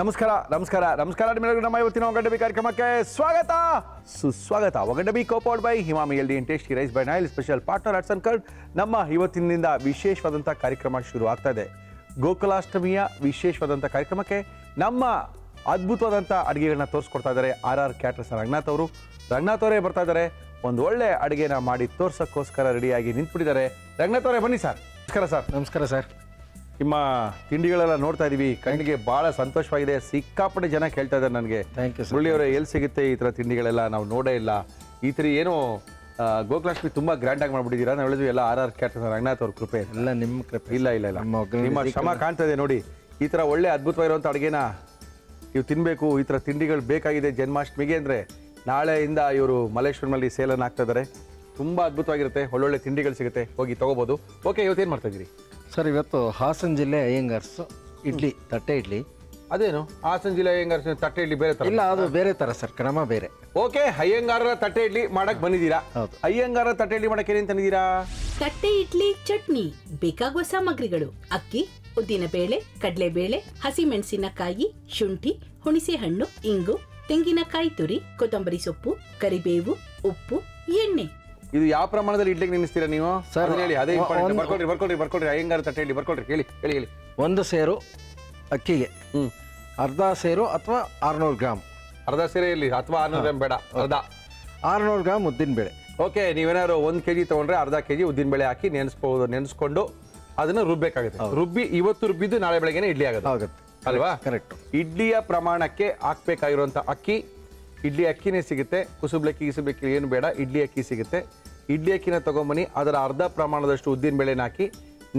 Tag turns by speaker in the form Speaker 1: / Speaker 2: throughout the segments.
Speaker 1: ನಮಸ್ಕಾರ ನಿಮ್ಮೆಲ್ಲರಿಗೂ ನಮ್ಮ ಇವತ್ತಿನ ಒಗಂಡಬಿ ಕಾರ್ಯಕ್ರಮಕ್ಕೆ ಸ್ವಾಗತ ಸುಸ್ವಾಗತ. ಒಗಂಡಬಿ copowered by Himami healthy and tasty rice by ನೈಲ್ special partner oats and curd. ನಮ್ಮ ಇವತ್ತಿನಿಂದ ವಿಶೇಷವಾದಂಥ ಕಾರ್ಯಕ್ರಮ ಶುರು ಆಗ್ತಾ ಇದೆ. ಗೋಕುಲಾಷ್ಟಮಿಯ ವಿಶೇಷವಾದಂಥ ಕಾರ್ಯಕ್ರಮಕ್ಕೆ ನಮ್ಮ ಅದ್ಭುತವಾದಂಥ ಅಡುಗೆಗಳನ್ನ ತೋರಿಸ್ಕೊಡ್ತಾ ಇದ್ದಾರೆ RR ಕ್ಯಾಟರರ್ಸ್ ರಂಗನಾಥ್ ಅವರು. ರಂಗನಾಥ್ ಅವರೇ ಬರ್ತಾ ಇದ್ದಾರೆ, ಒಂದು ಒಳ್ಳೆ ಅಡುಗೆನ ಮಾಡಿ ತೋರ್ಸೋಕ್ಕೋಸ್ಕರ ರೆಡಿಯಾಗಿ ನಿಂತ್ಬಿಟ್ಟಿದ್ದಾರೆ. ರಂಗನಾಥ್ ಅವರೇ ಬನ್ನಿ ಸರ್. ನಮಸ್ಕಾರ ಸರ್.
Speaker 2: ನಮಸ್ಕಾರ ಸರ್.
Speaker 1: ನಿಮ್ಮ ತಿಂಡಿಗಳೆಲ್ಲ ನೋಡ್ತಾ ಇದೀವಿ, ಕಣ್ಣಿಗೆ ಬಹಳ ಸಂತೋಷವಾಗಿದೆ. ಸಿಕ್ಕಾಪಟ್ಟೆ ಜನ ಕೇಳ್ತಾ ಇದ್ದಾರೆ ನನಗೆ,
Speaker 2: ಥ್ಯಾಂಕ್ ಯು ಸರ್.
Speaker 1: ಮುರಳಿಯವರೇ ಎಲ್ಲಿ ಸಿಗುತ್ತೆ ಈ ಥರ ತಿಂಡಿಗಳೆಲ್ಲ, ನಾವು ನೋಡೇ ಇಲ್ಲ. ಈ ಥರ ಏನೋ ಗೋಕುಲಾಷ್ಟಮಿ ತುಂಬಾ ಗ್ರ್ಯಾಂಡ್ ಆಗಿ ಮಾಡ್ಬಿಟ್ಟಿದ್ದೀರಾ. ನಾವು ಹೇಳಿದ್ವಿ ಎಲ್ಲ RR ಕ್ಯಾಟರರ್ಸ್ ರಂಗನಾಥ್ ಅವ್ರ ಕೃಪೆ.
Speaker 2: ಎಲ್ಲ ನಿಮ್ಮ ಕೃಪೆ.
Speaker 1: ಇಲ್ಲ ನಿಮ್ಮ ಶ್ರಮ ಕಾಣ್ತಾ ಇದೆ ನೋಡಿ. ಈ ಥರ ಒಳ್ಳೆ ಅದ್ಭುತವಾಗಿರುವಂಥ ಅಡುಗೆನ ನೀವು ತಿನ್ನಬೇಕು. ಈ ಥರ ತಿಂಡಿಗಳು ಬೇಕಾಗಿದೆ ಜನ್ಮಾಷ್ಟಮಿಗೆ ಅಂದರೆ. ನಾಳೆಯಿಂದ ಇವರು ಮಲ್ಲೇಶ್ವರಮಲ್ಲಿ ಸೇಲನ್ನು ಹಾಕ್ತಾ ಇದ್ದಾರೆ. ತುಂಬ ಅದ್ಭುತವಾಗಿರುತ್ತೆ, ಒಳ್ಳೊಳ್ಳೆ ತಿಂಡಿಗಳು ಸಿಗುತ್ತೆ, ಹೋಗಿ ತೊಗೋಬೋದು. ಓಕೆ, ಇವತ್ತೇನು ಮಾಡ್ತಾ ಇದ್ದೀರಿ
Speaker 2: ಸರ್? ಇವತ್ತು ಹಾಸನ ಜಿಲ್ಲೆ ಅಯ್ಯಂಗಾರ್ಸ್ ಇಡ್ಲಿ, ತಟ್ಟೆ ಇಡ್ಲಿ.
Speaker 1: ಅದೇನು ಹಾಸನ ಜಿಲ್ಲೆ ಅಯ್ಯಂಗಾರ್ ತಟ್ಟೆ ಇಡ್ಲಿ ಬೇರೆ ತರ?
Speaker 2: ಇಲ್ಲ, ಅದು ಬೇರೆ ಥರ ಸರ್, ಕ್ರಮ ಬೇರೆ.
Speaker 1: ಓಕೆ, ಅಯ್ಯಂಗಾರರ ತಟ್ಟೆ ಇಡ್ಲಿ ಮಾಡಕ್ ಬಂದಿದ್ದೀರಾ?
Speaker 2: ಹೌದು.
Speaker 1: ಅಯ್ಯಂಗಾರರ ತಟ್ಟೆ ಇಡ್ಲಿ ಮಾಡಕ್ಕೆ ಏನೇನು ತಂದಿದ್ದೀರಾ?
Speaker 3: ತಟ್ಟೆ ಇಡ್ಲಿ ಚಟ್ನಿ ಬೇಕಾಗುವ ಸಾಮಗ್ರಿಗಳು: ಅಕ್ಕಿ, ಉದ್ದಿನಬೇಳೆ, ಕಡಲೆಬೇಳೆ, ಹಸಿಮೆಣಸಿನಕಾಯಿ, ಶುಂಠಿ, ಹುಣಸೆಹಣ್ಣು, ಇಂಗು, ತೆಂಗಿನಕಾಯಿ ತುರಿ, ಕೊತ್ತಂಬರಿ ಸೊಪ್ಪು, ಕರಿಬೇವು, ಉಪ್ಪು, ಎಣ್ಣೆ.
Speaker 1: ಇದು ಯಾವ ಪ್ರಮಾಣದಲ್ಲಿ ಇಡ್ಲಿಗೆ ನೆನೆಸ್ತೀರಾ ನೀವು
Speaker 2: ಸರ್?
Speaker 1: ಹೇಳಿ, ಅದೇ ಬರ್ಕೊಳ್ರಿ. ಅಯ್ಯಂಗಾರ ತಟ್ಟೆ ಇಡ್ಲಿ ಬರ್ಕೊಳ್ರಿ. ಹೇಳಿ.
Speaker 2: 1 ಸೇರು ಅಕ್ಕಿಗೆ ಅರ್ಧ ಸೇರು ಅಥವಾ 600 ಗ್ರಾಮ್.
Speaker 1: ಅರ್ಧ ಸೇರೆ ಇರಲಿ ಅಥವಾ 600 ಗ್ರಾಮ್ ಬೇಡ, ಅರ್ಧ
Speaker 2: 600 ಗ್ರಾಮ್ ಉದ್ದಿನಬೇಳೆ.
Speaker 1: ಓಕೆ, ನೀವೇನಾದ್ರು 1 kg ತಗೊಂಡ್ರೆ ಅರ್ಧ kg ಉದ್ದಿನಬೇಳೆ ಹಾಕಿ ನೆನೆಸ್ಕೊಂಡು ಅದನ್ನ ರುಬ್ಬೇಕಾಗುತ್ತೆ. ರುಬ್ಬಿ ಇವತ್ತು ರುಬ್ಬಿದ್ದು ನಾಳೆ ಬೆಳಗ್ಗೆನೆ ಇಡ್ಲಿ ಆಗುತ್ತೆ ಅಲ್ವಾ?
Speaker 2: ಕರೆಕ್ಟ್.
Speaker 1: ಇಡ್ಲಿಯ ಪ್ರಮಾಣಕ್ಕೆ ಹಾಕ್ಬೇಕಾಗಿರುವಂಥ ಅಕ್ಕಿ, ಇಡ್ಲಿ ಅಕ್ಕಿನೇ ಸಿಗುತ್ತೆ. ಕುಸುಬ್ಲಕ್ಕಿ ಏನು ಬೇಡ, ಇಡ್ಲಿ ಅಕ್ಕಿ ಸಿಗುತ್ತೆ. ಇಡ್ಲಿ ಅಕ್ಕಿನ ತೊಗೊಂಬನ್ನಿ, ಅದರ ಅರ್ಧ ಪ್ರಮಾಣದಷ್ಟು ಉದ್ದಿನಬೇಳೆನ ಹಾಕಿ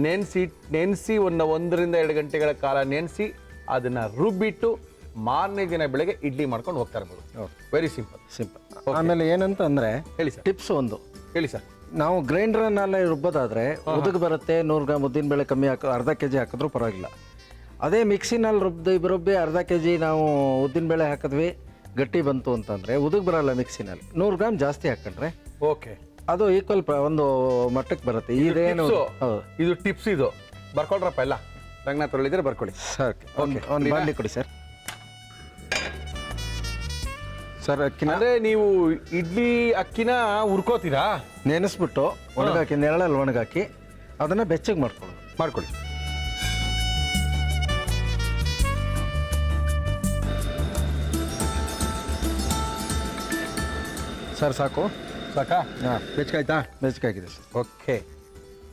Speaker 1: ನೆನೆಸಿ 1 ರಿಂದ 2 ಗಂಟೆಗಳ ಕಾಲ ನೆನೆಸಿ ಅದನ್ನ ರುಬ್ಬಿಟ್ಟು ಮಾರನೇ ದಿನ ಬೆಳಗ್ಗೆ ಇಡ್ಲಿ ಮಾಡ್ಕೊಂಡು ಹೋಗ್ತಾ ಇರ್ಬೋದು. Very simple.
Speaker 2: ಆಮೇಲೆ ಏನಂತ ಅಂದ್ರೆ
Speaker 1: ಹೇಳಿ ಸರ್.
Speaker 2: ಟಿಪ್ಸ್ ಒಂದು
Speaker 1: ಹೇಳಿ ಸರ್.
Speaker 2: ನಾವು ಗ್ರೈಂಡರ್ನಲ್ಲೇ ರುಬ್ಬೋದಾದ್ರೆ ಉದಕ್ ಬರುತ್ತೆ. 100 ಗ್ರಾಮ್ ಉದ್ದಿನಬೇಳೆ ಕಮ್ಮಿ ಅರ್ಧ kg ಹಾಕಿದ್ರೂ ಪರವಾಗಿಲ್ಲ. ಅದೇ ಮಿಕ್ಸಿನಲ್ಲಿ ರುಬ್ಬಿ ಅರ್ಧ kg ನಾವು ಉದ್ದಿನಬೇಳೆ ಹಾಕಿದ್ವಿ, ಗಟ್ಟಿ ಬಂತು ಅಂತಂದ್ರೆ ಉದಕ್ ಬರಲ್ಲ. ಮಿಕ್ಸಿನಲ್ಲಿ 100 ಗ್ರಾಮ್ ಜಾಸ್ತಿ ಹಾಕೊಂಡ್ರೆ
Speaker 1: ಓಕೆ, ಅದು
Speaker 2: ಈಕ್ವಲ್ ಒಂದು ಮಟ್ಟಕ್ಕೆ ಬರುತ್ತೆ. ಇದೇನು
Speaker 1: ಇದು ಟಿಪ್ಸ್, ಇದು ಬರ್ಕೊಳ್ರಪ್ಪ ಎಲ್ಲ. ರಂಗನಾಥ್ ಅವರು ಇದ್ರೆ ಬರ್ಕೊಳ್ಳಿ
Speaker 2: ಸರ್. ಒಂದು ಬಾಂಡ್ಲಿ ಕೊಡಿ ಸರ್. ಸರ್, ಅಕ್ಕಿನ
Speaker 1: ಅಂದ್ರೆ ನೀವು ಇಡ್ಲಿ ಅಕ್ಕಿನ ಹುರ್ಕೋತೀರಾ?
Speaker 2: ನೆನೆಸ್ಬಿಟ್ಟು ಒಣಗಾಕಿ, ನೆರಳಲ್ಲಿ ಒಣಗಾಕಿ ಅದನ್ನ ಬೆಚ್ಚಗೆ ಮಾಡ್ಕೊಳ್ಳಿ. ಸರ್ ಸಾಕಾ? ಹಾಂ, ಬೆಚ್ಚಗಾಯ್ತಾ? ಬೆಚ್ಚಗಾಗಿದೆ ಸರ್.
Speaker 1: ಓಕೆ,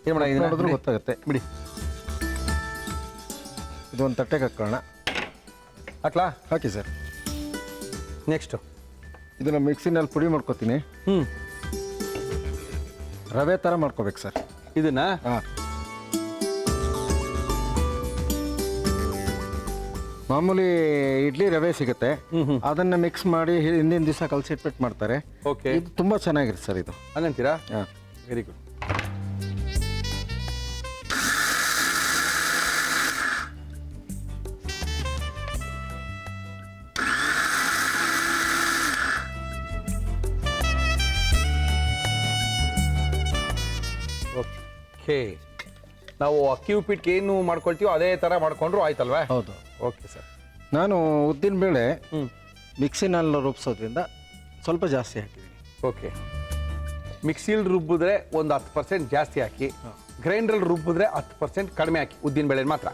Speaker 1: ಏನು ಮಾಡೋಣ,
Speaker 2: ನೋಡಿದ್ರು ಗೊತ್ತಾಗುತ್ತೆ ಬಿಡಿ. ಇದು ಒಂದು ತಟ್ಟೆಗೆ ಹಾಕೋಣ.
Speaker 1: ಹಾಕ್ಲಾ?
Speaker 2: ಹಾಕಿ ಸರ್.
Speaker 1: ನೆಕ್ಸ್ಟು
Speaker 2: ಇದನ್ನ ಮಿಕ್ಸಿನಲ್ಲಿ ಪುಡಿ ಮಾಡ್ಕೊತೀನಿ. ರವೆ ಥರ ಮಾಡ್ಕೋಬೇಕು ಸರ್
Speaker 1: ಇದನ್ನ.
Speaker 2: ಹಾಂ, ಮಾಮೂಲಿ ಇಡ್ಲಿ ರವೆ ಸಿಗುತ್ತೆ, ಅದನ್ನ ಮಿಕ್ಸ್ ಮಾಡಿ ಹಿಂದಿನ ದಿವಸ ಕಲಸಿಟ್ಬಿಟ್ಟು ಮಾಡ್ತಾರೆ.
Speaker 1: ಓಕೆ,
Speaker 2: ಇದು ತುಂಬಾ ಚೆನ್ನಾಗಿರುತ್ತೆ ಸರ್. ಇದು
Speaker 1: ಹಂಗಂತೀರಾ?
Speaker 2: ಹಾಂ,
Speaker 1: ವೆರಿ ಗುಡ್. ಓಕೆ, ನಾವು ಅಕ್ಕಿ ಉಪ್ಪಿಟ್ಟಿಗೆ ಏನು ಮಾಡ್ಕೊಳ್ತೀವೋ ಅದೇ ಥರ ಮಾಡ್ಕೊಂಡ್ರು ಆಯ್ತಲ್ವಾ?
Speaker 2: ಹೌದು.
Speaker 1: Okay sir.
Speaker 2: ನಾನು ಉದ್ದಿನಬೇಳೆ ಮಿಕ್ಸಿನಲ್ಲಿ ರುಬ್ಸೋದ್ರಿಂದ ಸ್ವಲ್ಪ ಜಾಸ್ತಿ ಹಾಕಿದ್ದೀನಿ.
Speaker 1: ಓಕೆ, ಮಿಕ್ಸಿಲಿ ರುಬ್ಬಿದ್ರೆ ಒಂದು 10% ಜಾಸ್ತಿ ಹಾಕಿ, ಗ್ರೈಂಡ್ರಲ್ಲಿ ರುಬ್ಬಿದ್ರೆ 10% ಕಡಿಮೆ ಹಾಕಿ. ಉದ್ದಿನಬೇಳೆ ಮಾತ್ರ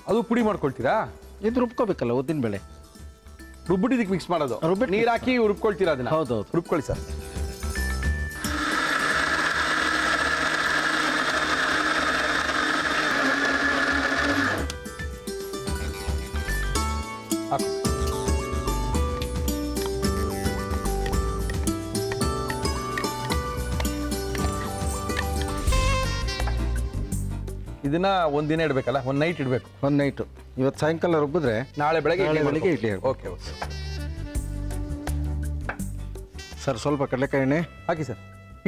Speaker 1: ಅದು ಪುಡಿ ಮಾಡ್ಕೊಳ್ತೀರಾ?
Speaker 2: ಇದು ರುಬ್ಕೋಬೇಕಲ್ಲ ಉದ್ದಿನಬೇಳೆ.
Speaker 1: ರುಬ್ಬಿಟ್ಟಿದ್ದಕ್ಕೆ ಮಿಕ್ಸ್ ಮಾಡೋದು, ನೀರು ಹಾಕಿ ರುಬ್ಕೊಳ್ತೀರಾ ಅದನ್ನ?
Speaker 2: ಹೌದು.
Speaker 1: ರುಬ್ಕೊಳ್ಳಿ ಸರ್. ಇದನ್ನ ಒಂದಿನ ಇಡಬೇಕಲ್ಲ, ಒಂದು ನೈಟ್ ಇಡಬೇಕು?
Speaker 2: ಒಂದು ನೈಟು. ಇವತ್ತು ಸಾಯಂಕಾಲ ರುಬ್ಬಿದ್ರೆ
Speaker 1: ನಾಳೆ ಬೆಳಗ್ಗೆ
Speaker 2: ಇಡ್ಲಿ.
Speaker 1: ಓಕೆ.
Speaker 2: ಸರ್, ಸ್ವಲ್ಪ ಕಡಲೆಕಾಯಿ ಎಣ್ಣೆ
Speaker 1: ಹಾಕಿ ಸರ್.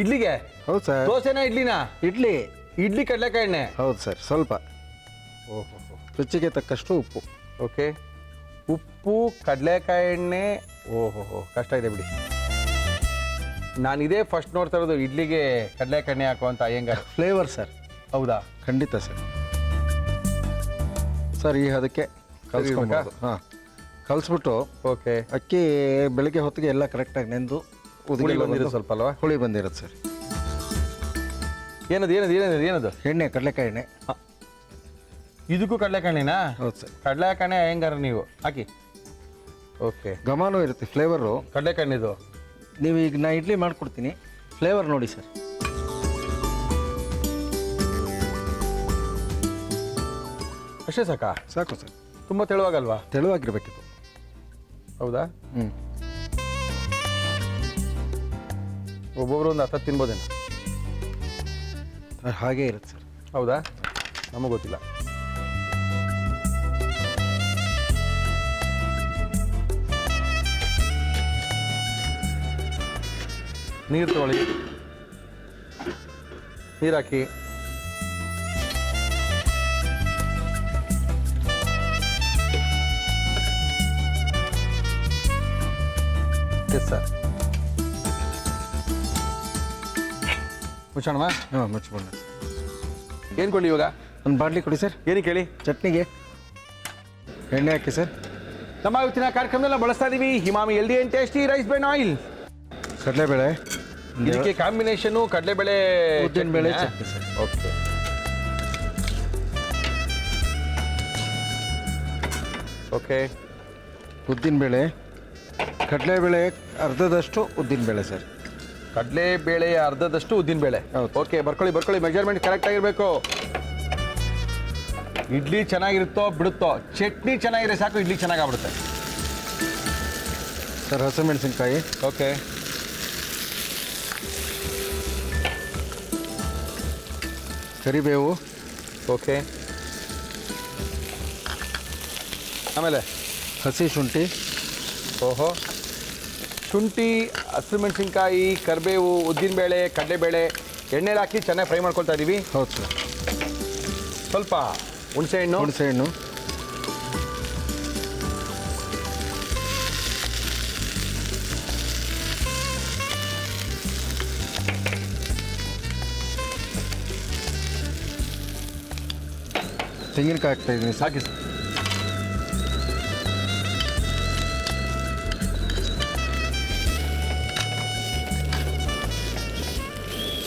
Speaker 1: ಇಡ್ಲಿಗೆ?
Speaker 2: ಹೌದು ಸರ್.
Speaker 1: ದೋಸೆನಾ ಇಡ್ಲಿನಾ? ಇಡ್ಲಿ ಕಡಲೆಕಾಯಿ ಎಣ್ಣೆ.
Speaker 2: ಹೌದು ಸರ್, ಸ್ವಲ್ಪ.
Speaker 1: ಓಹೋ,
Speaker 2: ರುಚಿಗೆ ತಕ್ಕಷ್ಟು ಉಪ್ಪು.
Speaker 1: ಓಕೆ, ಉಪ್ಪು, ಕಡಲೆಕಾಯಿ ಎಣ್ಣೆ. ಓಹೋ, ಕಷ್ಟ ಇದೆ ಬಿಡಿ. ನಾನಿದೇ ಫಸ್ಟ್ ನೋಡ್ತಾ ಇರೋದು ಇಡ್ಲಿಗೆ ಕಡಲೆಕಾಯಿ ಎಣ್ಣೆ ಹಾಕುವಂತ ಅಯ್ಯಂಗಾರ್.
Speaker 2: Flavour sir.
Speaker 1: ಹೌದಾ?
Speaker 2: ಖಂಡಿತ ಸರ್. ಸರ್, ಈ ಅದಕ್ಕೆ ಕಲ್ಸ್ಕೊಬೋದು. ಹಾಂ, ಕಲಿಸ್ಬಿಟ್ಟು
Speaker 1: ಓಕೆ.
Speaker 2: ಅಕ್ಕಿ ಬೆಳಿಗ್ಗೆ ಹೊತ್ತಿಗೆ ಎಲ್ಲ ಕರೆಕ್ಟಾಗಿ ನೆಂದು
Speaker 1: ಹುಳಿ ಬಂದಿರೋದು ಸ್ವಲ್ಪ ಅಲ್ವಾ?
Speaker 2: ಹುಳಿ ಬಂದಿರುತ್ತೆ ಸರ್.
Speaker 1: ಏನದು?
Speaker 2: ಎಣ್ಣೆ, ಕಡಲೆಕಾಯಿ ಎಣ್ಣೆ.
Speaker 1: ಇದಕ್ಕೂ ಕಡಲೆಕಾಯಿನಾ?
Speaker 2: ಹೌದು ಸರ್.
Speaker 1: ಕಡಲೆಕಾಯಿ ಹೆಂಗಾರ ನೀವು ಹಾಕಿ. ಓಕೆ.
Speaker 2: ಘಮನೂ ಇರುತ್ತೆ, ಫ್ಲೇವರು.
Speaker 1: ಕಡಲೆಕಾಯಿದು
Speaker 2: ನೀವು ಈಗ ನಾ ಇಡ್ಲಿ ಮಾಡಿಕೊಡ್ತೀನಿ, ಫ್ಲೇವರ್ ನೋಡಿ ಸರ್.
Speaker 1: ಅಷ್ಟೇ ಸಾಕಾ?
Speaker 2: ಸಾಕು ಸರ್.
Speaker 1: ತುಂಬ ತೆಳುವಾಗಲ್ವಾ?
Speaker 2: ತೆಳುವಾಗಿರ್ಬೇಕಿತ್ತು.
Speaker 1: ಹೌದಾ?
Speaker 2: ಹ್ಞೂ.
Speaker 1: ಒಬ್ಬೊಬ್ರು ಒಂದು 10 ತಿನ್ಬೋದೇನು?
Speaker 2: ಹಾಗೇ ಇರುತ್ತೆ ಸರ್.
Speaker 1: ಹೌದಾ? ನಮಗೆ ಗೊತ್ತಿಲ್ಲ. ನೀರು ತಗೊಳ್ಳಿ, ನೀರು ಹಾಕಿ. Yes sir. ಮುಚ್ಚೋಣಮ್ಮ?
Speaker 2: ಹಾಂ, ಮುಚ್ಚಿಬಿಡ.
Speaker 1: ಏನು ಕೊಡಿ ಇವಾಗ?
Speaker 2: ಒಂದು ಬಾಟ್ಲಿ ಕೊಡಿ ಸರ್.
Speaker 1: ಏನಕ್ಕೆ ಹೇಳಿ?
Speaker 2: ಚಟ್ನಿಗೆ ಎಣ್ಣೆ ಹಾಕಿ ಸರ್.
Speaker 1: ನಮ್ಮ ಇವತ್ತಿನ ಕಾರ್ಯಕ್ರಮದಲ್ಲಿ ನಾವು ಬಳಸ್ತಾ ಇದ್ದೀವಿ Himami healthy and tasty rice bran oil.
Speaker 2: ಕಡಲೆಬೇಳೆ,
Speaker 1: ಇದಕ್ಕೆ ಕಾಂಬಿನೇಷನು ಕಡಲೆಬೇಳೆ,
Speaker 2: ಉದ್ದಿನಬೇಳೆ ಚಟ್ನಿ ಸರ್.
Speaker 1: ಓಕೆ. ಓಕೆ.
Speaker 2: ಉದ್ದಿನಬೇಳೆ, ಕಡಲೆಬೇಳೆ ಅರ್ಧದಷ್ಟು ಉದ್ದಿನಬೇಳೆ ಸರ್.
Speaker 1: ಕಡಲೆಬೇಳೆ ಅರ್ಧದಷ್ಟು ಉದ್ದಿನಬೇಳೆ.
Speaker 2: ಹೌದು.
Speaker 1: ಓಕೆ, ಬರ್ಕೊಳ್ಳಿ. ಮೆಜರ್ಮೆಂಟ್ ಕರೆಕ್ಟ್ ಆಗಿರಬೇಕು. ಇಡ್ಲಿ ಚೆನ್ನಾಗಿರುತ್ತೋ ಬಿಡುತ್ತೋ, ಚಟ್ನಿ ಚೆನ್ನಾಗಿದ್ರೆ ಸಾಕು, ಇಡ್ಲಿ ಚೆನ್ನಾಗಾಗ್ಬಿಡುತ್ತೆ
Speaker 2: ಸರ್. ಹಸಿಮೆಣಸಿನ್ಕಾಯಿ.
Speaker 1: ಓಕೆ.
Speaker 2: ಕರಿಬೇವು.
Speaker 1: ಓಕೆ. ಆಮೇಲೆ
Speaker 2: ಹಸಿ ಶುಂಠಿ.
Speaker 1: ಓಹೋ. ಶುಂಠಿ, ಹಸಿಮೆಣಸಿನ್ಕಾಯಿ, ಕರಿಬೇವು, ಉದ್ದಿನಬೇಳೆ, ಕಡಲೆಬೇಳೆ ಎಣ್ಣೆಲಿ ಹಾಕಿ ಚೆನ್ನಾಗಿ ಫ್ರೈ ಮಾಡ್ಕೊಳ್ತಾ ಇದ್ದೀವಿ.
Speaker 2: ಹೌದು ಸರ್.
Speaker 1: ಸ್ವಲ್ಪ ಹುಣಸೆಹಣ್ಣು.
Speaker 2: ಹುಣಸೆಹಣ್ಣು. ತೆಂಗಿನಕಾಯಿ ಹಾಕ್ತಾ ಇದ್ದೀನಿ ಸರ್.
Speaker 1: ಹಾಕಿ ಸರ್.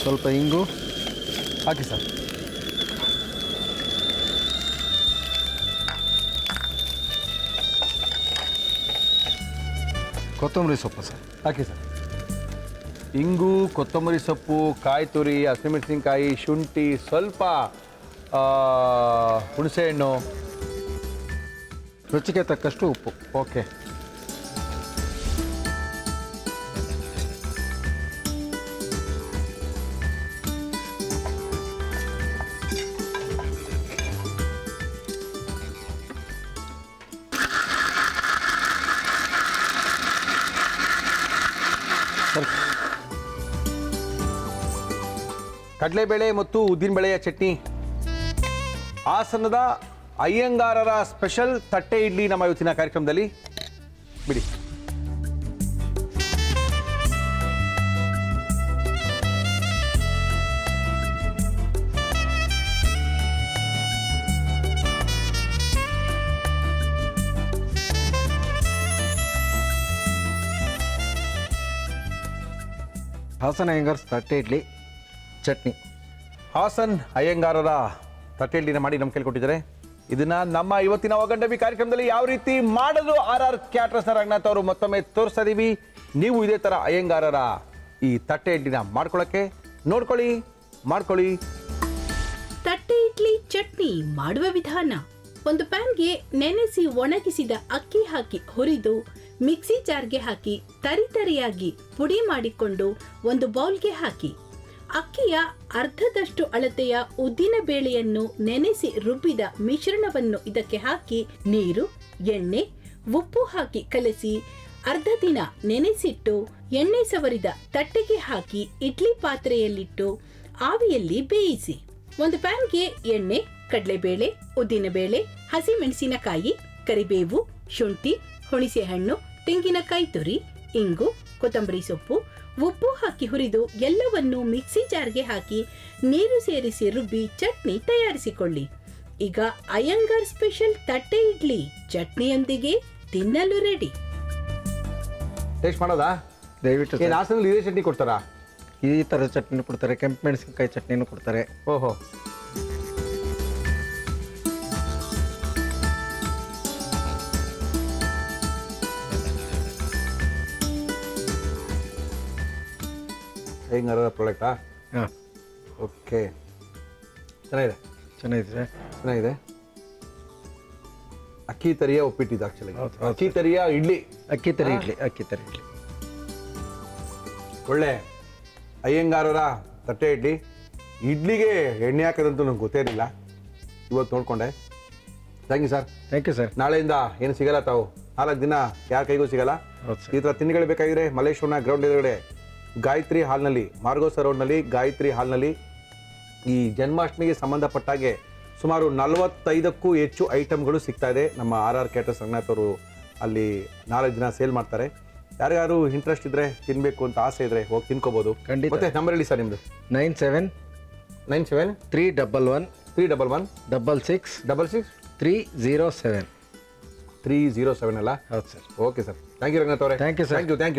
Speaker 2: ಸ್ವಲ್ಪ ಇಂಗು
Speaker 1: ಹಾಕಿ ಸರ್.
Speaker 2: ಕೊತ್ತಂಬರಿ ಸೊಪ್ಪು ಸರ್.
Speaker 1: ಹಾಕಿ ಸರ್. ಇಂಗು, ಕೊತ್ತಂಬರಿ ಸೊಪ್ಪು, ಕಾಯಿ ತುರಿ, ಹಸಿಮೆಣಸಿನ್ಕಾಯಿ, ಶುಂಠಿ, ಸ್ವಲ್ಪ ಹುಣಸೆಹಣ್ಣು,
Speaker 2: ರುಚಿಗೆ ತಕ್ಕಷ್ಟು ಉಪ್ಪು.
Speaker 1: ಓಕೆ. ಕಡಲೆಬೇಳೆ ಮತ್ತು ಉದ್ದಿನಬೇಳೆಯ ಚಟ್ನಿ, ಹಾಸನದ ಅಯ್ಯಂಗಾರರ ಸ್ಪೆಷಲ್ ತಟ್ಟೆ ಇಡ್ಲಿ ನಮ್ಮ ಇವತ್ತಿನ ಕಾರ್ಯಕ್ರಮದಲ್ಲಿ. ಬಿಡಿ.
Speaker 2: ಹಾಸನ ಅಯ್ಯಂಗಾರ್ಸ್ ತಟ್ಟೆ ಇಡ್ಲಿ ಚಟ್ನಿ.
Speaker 1: ಹಾಸನ್ ಅಯ್ಯಂಗಾರರ ತಟ್ಟೆ ಇಡ್ಲಿನ ಮಾಡಿ ನಮ್ಮ ಕೈಲಿ ಕೊಟ್ಟಿದ್ದಾರೆ. ಇದನ್ನ ನಮ್ಮ ಇವತ್ತಿನ ಒಗಂಡಬಿ ಕಾರ್ಯಕ್ರಮದಲ್ಲಿ ಯಾವ ರೀತಿ ಮಾಡೋದು RR ಕ್ಯಾಟ್ರಸ್ನ ರಂಗನಾಥ್ ಅವರು ಮತ್ತೊಮ್ಮೆ ತೋರಿಸ್ತಾ ಇದೀವಿ. ನೀವು ಇದೇ ಥರ ಅಯ್ಯಂಗಾರರ ಈ ತಟ್ಟೆ ಇಡ್ಲಿನ ಮಾಡ್ಕೊಳ್ಳೋಕ್ಕೆ ನೋಡ್ಕೊಳ್ಳಿ, ಮಾಡ್ಕೊಳ್ಳಿ.
Speaker 3: ತಟ್ಟೆ ಇಡ್ಲಿ ಚಟ್ನಿ ಮಾಡುವ ವಿಧಾನ: ಒಂದು ಪ್ಯಾನ್ಗೆ ನೆನೆಸಿ ಒಣಗಿಸಿದ ಅಕ್ಕಿ ಹಾಕಿ ಹುರಿದು ಮಿಕ್ಸಿ ಜಾರ್ಗೆ ಹಾಕಿ ತರಿತರಿಯಾಗಿ ಪುಡಿ ಮಾಡಿಕೊಂಡು ಒಂದು ಬೌಲ್ಗೆ ಹಾಕಿ. ಅಕ್ಕಿಯ ಅರ್ಧದಷ್ಟು ಅಳತೆಯ ಉದ್ದಿನ ಬೇಳೆಯನ್ನು ನೆನೆಸಿ ರುಬ್ಬಿದ ಮಿಶ್ರಣವನ್ನು ಇದಕ್ಕೆ ಹಾಕಿ ನೀರು, ಎಣ್ಣೆ, ಉಪ್ಪು ಹಾಕಿ ಕಲಸಿ ಅರ್ಧ ದಿನ ನೆನೆಸಿಟ್ಟು ಎಣ್ಣೆ ಸವರಿದ ತಟ್ಟೆಗೆ ಹಾಕಿ ಇಡ್ಲಿ ಪಾತ್ರೆಯಲ್ಲಿಟ್ಟು ಆವಿಯಲ್ಲಿ ಬೇಯಿಸಿ. ಒಂದು ಪ್ಯಾನ್ಗೆ ಎಣ್ಣೆ, ಕಡಲೆಬೇಳೆ, ಉದ್ದಿನಬೇಳೆ, ಹಸಿಮೆಣಸಿನಕಾಯಿ, ಕರಿಬೇವು, ಶುಂಠಿ, ಹುಣಸೆಹಣ್ಣು, ತೆಂಗಿನಕಾಯಿ ತುರಿ, ಇಂಗು, ಕೊತ್ತಂಬರಿ ಸೊಪ್ಪು, ಉಪ್ಪು ಹಾಕಿ ಹುರಿದು ಎಲ್ಲವನ್ನು ಮಿಕ್ಸಿ ಜಾರ್ಗೆ ಹಾಕಿ ನೀರು ಸೇರಿಸಿ ರುಬ್ಬಿ ಚಟ್ನಿ ತಯಾರಿಸಿಕೊಳ್ಳಿ. ಈಗ ಅಯ್ಯಂಗಾರ್ ಸ್ಪೆಷಲ್ ತಟ್ಟೆ ಇಡ್ಲಿ ಚಟ್ನಿಯೊಂದಿಗೆ ತಿನ್ನಲು ರೆಡಿ.
Speaker 1: ಟೇಸ್ಟ್ ಮಾಡೋದಾ?
Speaker 2: ದಯವಿಟ್ಟು
Speaker 1: ಏನು ಹಾಸನಲ್ಲಿ ಇದೇ ಚಟ್ನಿ ಕೊಡ್ತಾರಾ?
Speaker 2: ಈ ಥರದ ಚಟ್ನಿ ಕೊಡ್ತಾರೆ, ಕೆಂಪು ಮೆಣಸಿನ್ಕಾಯಿ ಚಟ್ನಿನೂ ಕೊಡ್ತಾರೆ.
Speaker 1: ಓಹೋ, ಅಯ್ಯಂಗಾರ ಪ್ರಾಡಕ್ಟಾ?
Speaker 2: ಹಾಂ,
Speaker 1: ಓಕೆ, ಚೆನ್ನಾಗಿದೆ
Speaker 2: ಚೆನ್ನಾಗಿದೆ.
Speaker 1: ಚೆನ್ನಾಗಿದೆ. ಅಕ್ಕಿ ತರಿಯ ಉಪ್ಪಿಟ್ಟಿದ್ದು ಆಕ್ಚುಲಿ.
Speaker 2: ಹೌದು.
Speaker 1: ಅಕ್ಕಿ ತರಿಯ ಇಡ್ಲಿ,
Speaker 2: ಅಕ್ಕಿ ತರಿ ಇಡ್ಲಿ, ಅಕ್ಕಿ ತರಿ ಇಡ್ಲಿ.
Speaker 1: ಒಳ್ಳೆ ಅಯ್ಯಂಗಾರರ ತಟ್ಟೆ ಇಡ್ಲಿ. ಇಡ್ಲಿಗೆ ಎಣ್ಣೆ ಹಾಕೋದಂತೂ ನಂಗೆ ಗೊತ್ತೇ ಇರಲಿಲ್ಲ, ಇವತ್ತು ನೋಡ್ಕೊಂಡೆ. Thank you sir.
Speaker 2: Thank you sir.
Speaker 1: ನಾಳೆಯಿಂದ ಏನು ಸಿಗಲ್ಲ ತಾವು, 4 ದಿನ ಯಾರ ಕೈಗೂ ಸಿಗಲ್ಲ.
Speaker 2: ಹೌದು ಸರ್.
Speaker 1: ಈ ಥರ ತಿಂಡಿಗಳು ಬೇಕಾಗಿದ್ರೆ ಮಲ್ಲೇಶ್ವರನ ಗ್ರೌಂಡ್ ಎದುರುಗಡೆ ಗಾಯತ್ರಿ ಹಾಲ್ನಲ್ಲಿ, ಮಾರ್ಗೋಸ ರೋಡ್ನಲ್ಲಿ ಗಾಯತ್ರಿ ಹಾಲ್ನಲ್ಲಿ ಈ ಜನ್ಮಾಷ್ಟಮಿಗೆ ಸಂಬಂಧಪಟ್ಟಾಗೆ ಸುಮಾರು 45ಕ್ಕೂ ಹೆಚ್ಚು ಐಟಮ್ಗಳು ಸಿಗ್ತಾ ಇದೆ. ನಮ್ಮ RR ಕ್ಯಾಟರ್ಸ್ ರಂಗನಾಥ್ ಅವರು ಅಲ್ಲಿ 4 ದಿನ ಸೇಲ್ ಮಾಡ್ತಾರೆ. ಯಾರ್ಯಾರು ಇಂಟ್ರೆಸ್ಟ್ ಇದ್ರೆ, ತಿನ್ಬೇಕು ಅಂತ ಆಸೆ ಇದ್ರೆ ಹೋಗಿ ತಿನ್ಕೋಬಹುದು.
Speaker 2: ಖಂಡಿತ.
Speaker 1: ಮತ್ತೆ ನಂಬರ್ ಹೇಳಿ ಸರ್ ನಿಮ್ದು.
Speaker 2: 97
Speaker 1: 97
Speaker 2: 311
Speaker 1: 311
Speaker 2: 66
Speaker 1: 66
Speaker 2: 307.
Speaker 1: 307 ಅಲ್ಲ?
Speaker 2: ಹೌದು ಸರ್.
Speaker 1: Okay sir, thank you Ranganath ಅವರೇ.
Speaker 2: Thank you sir.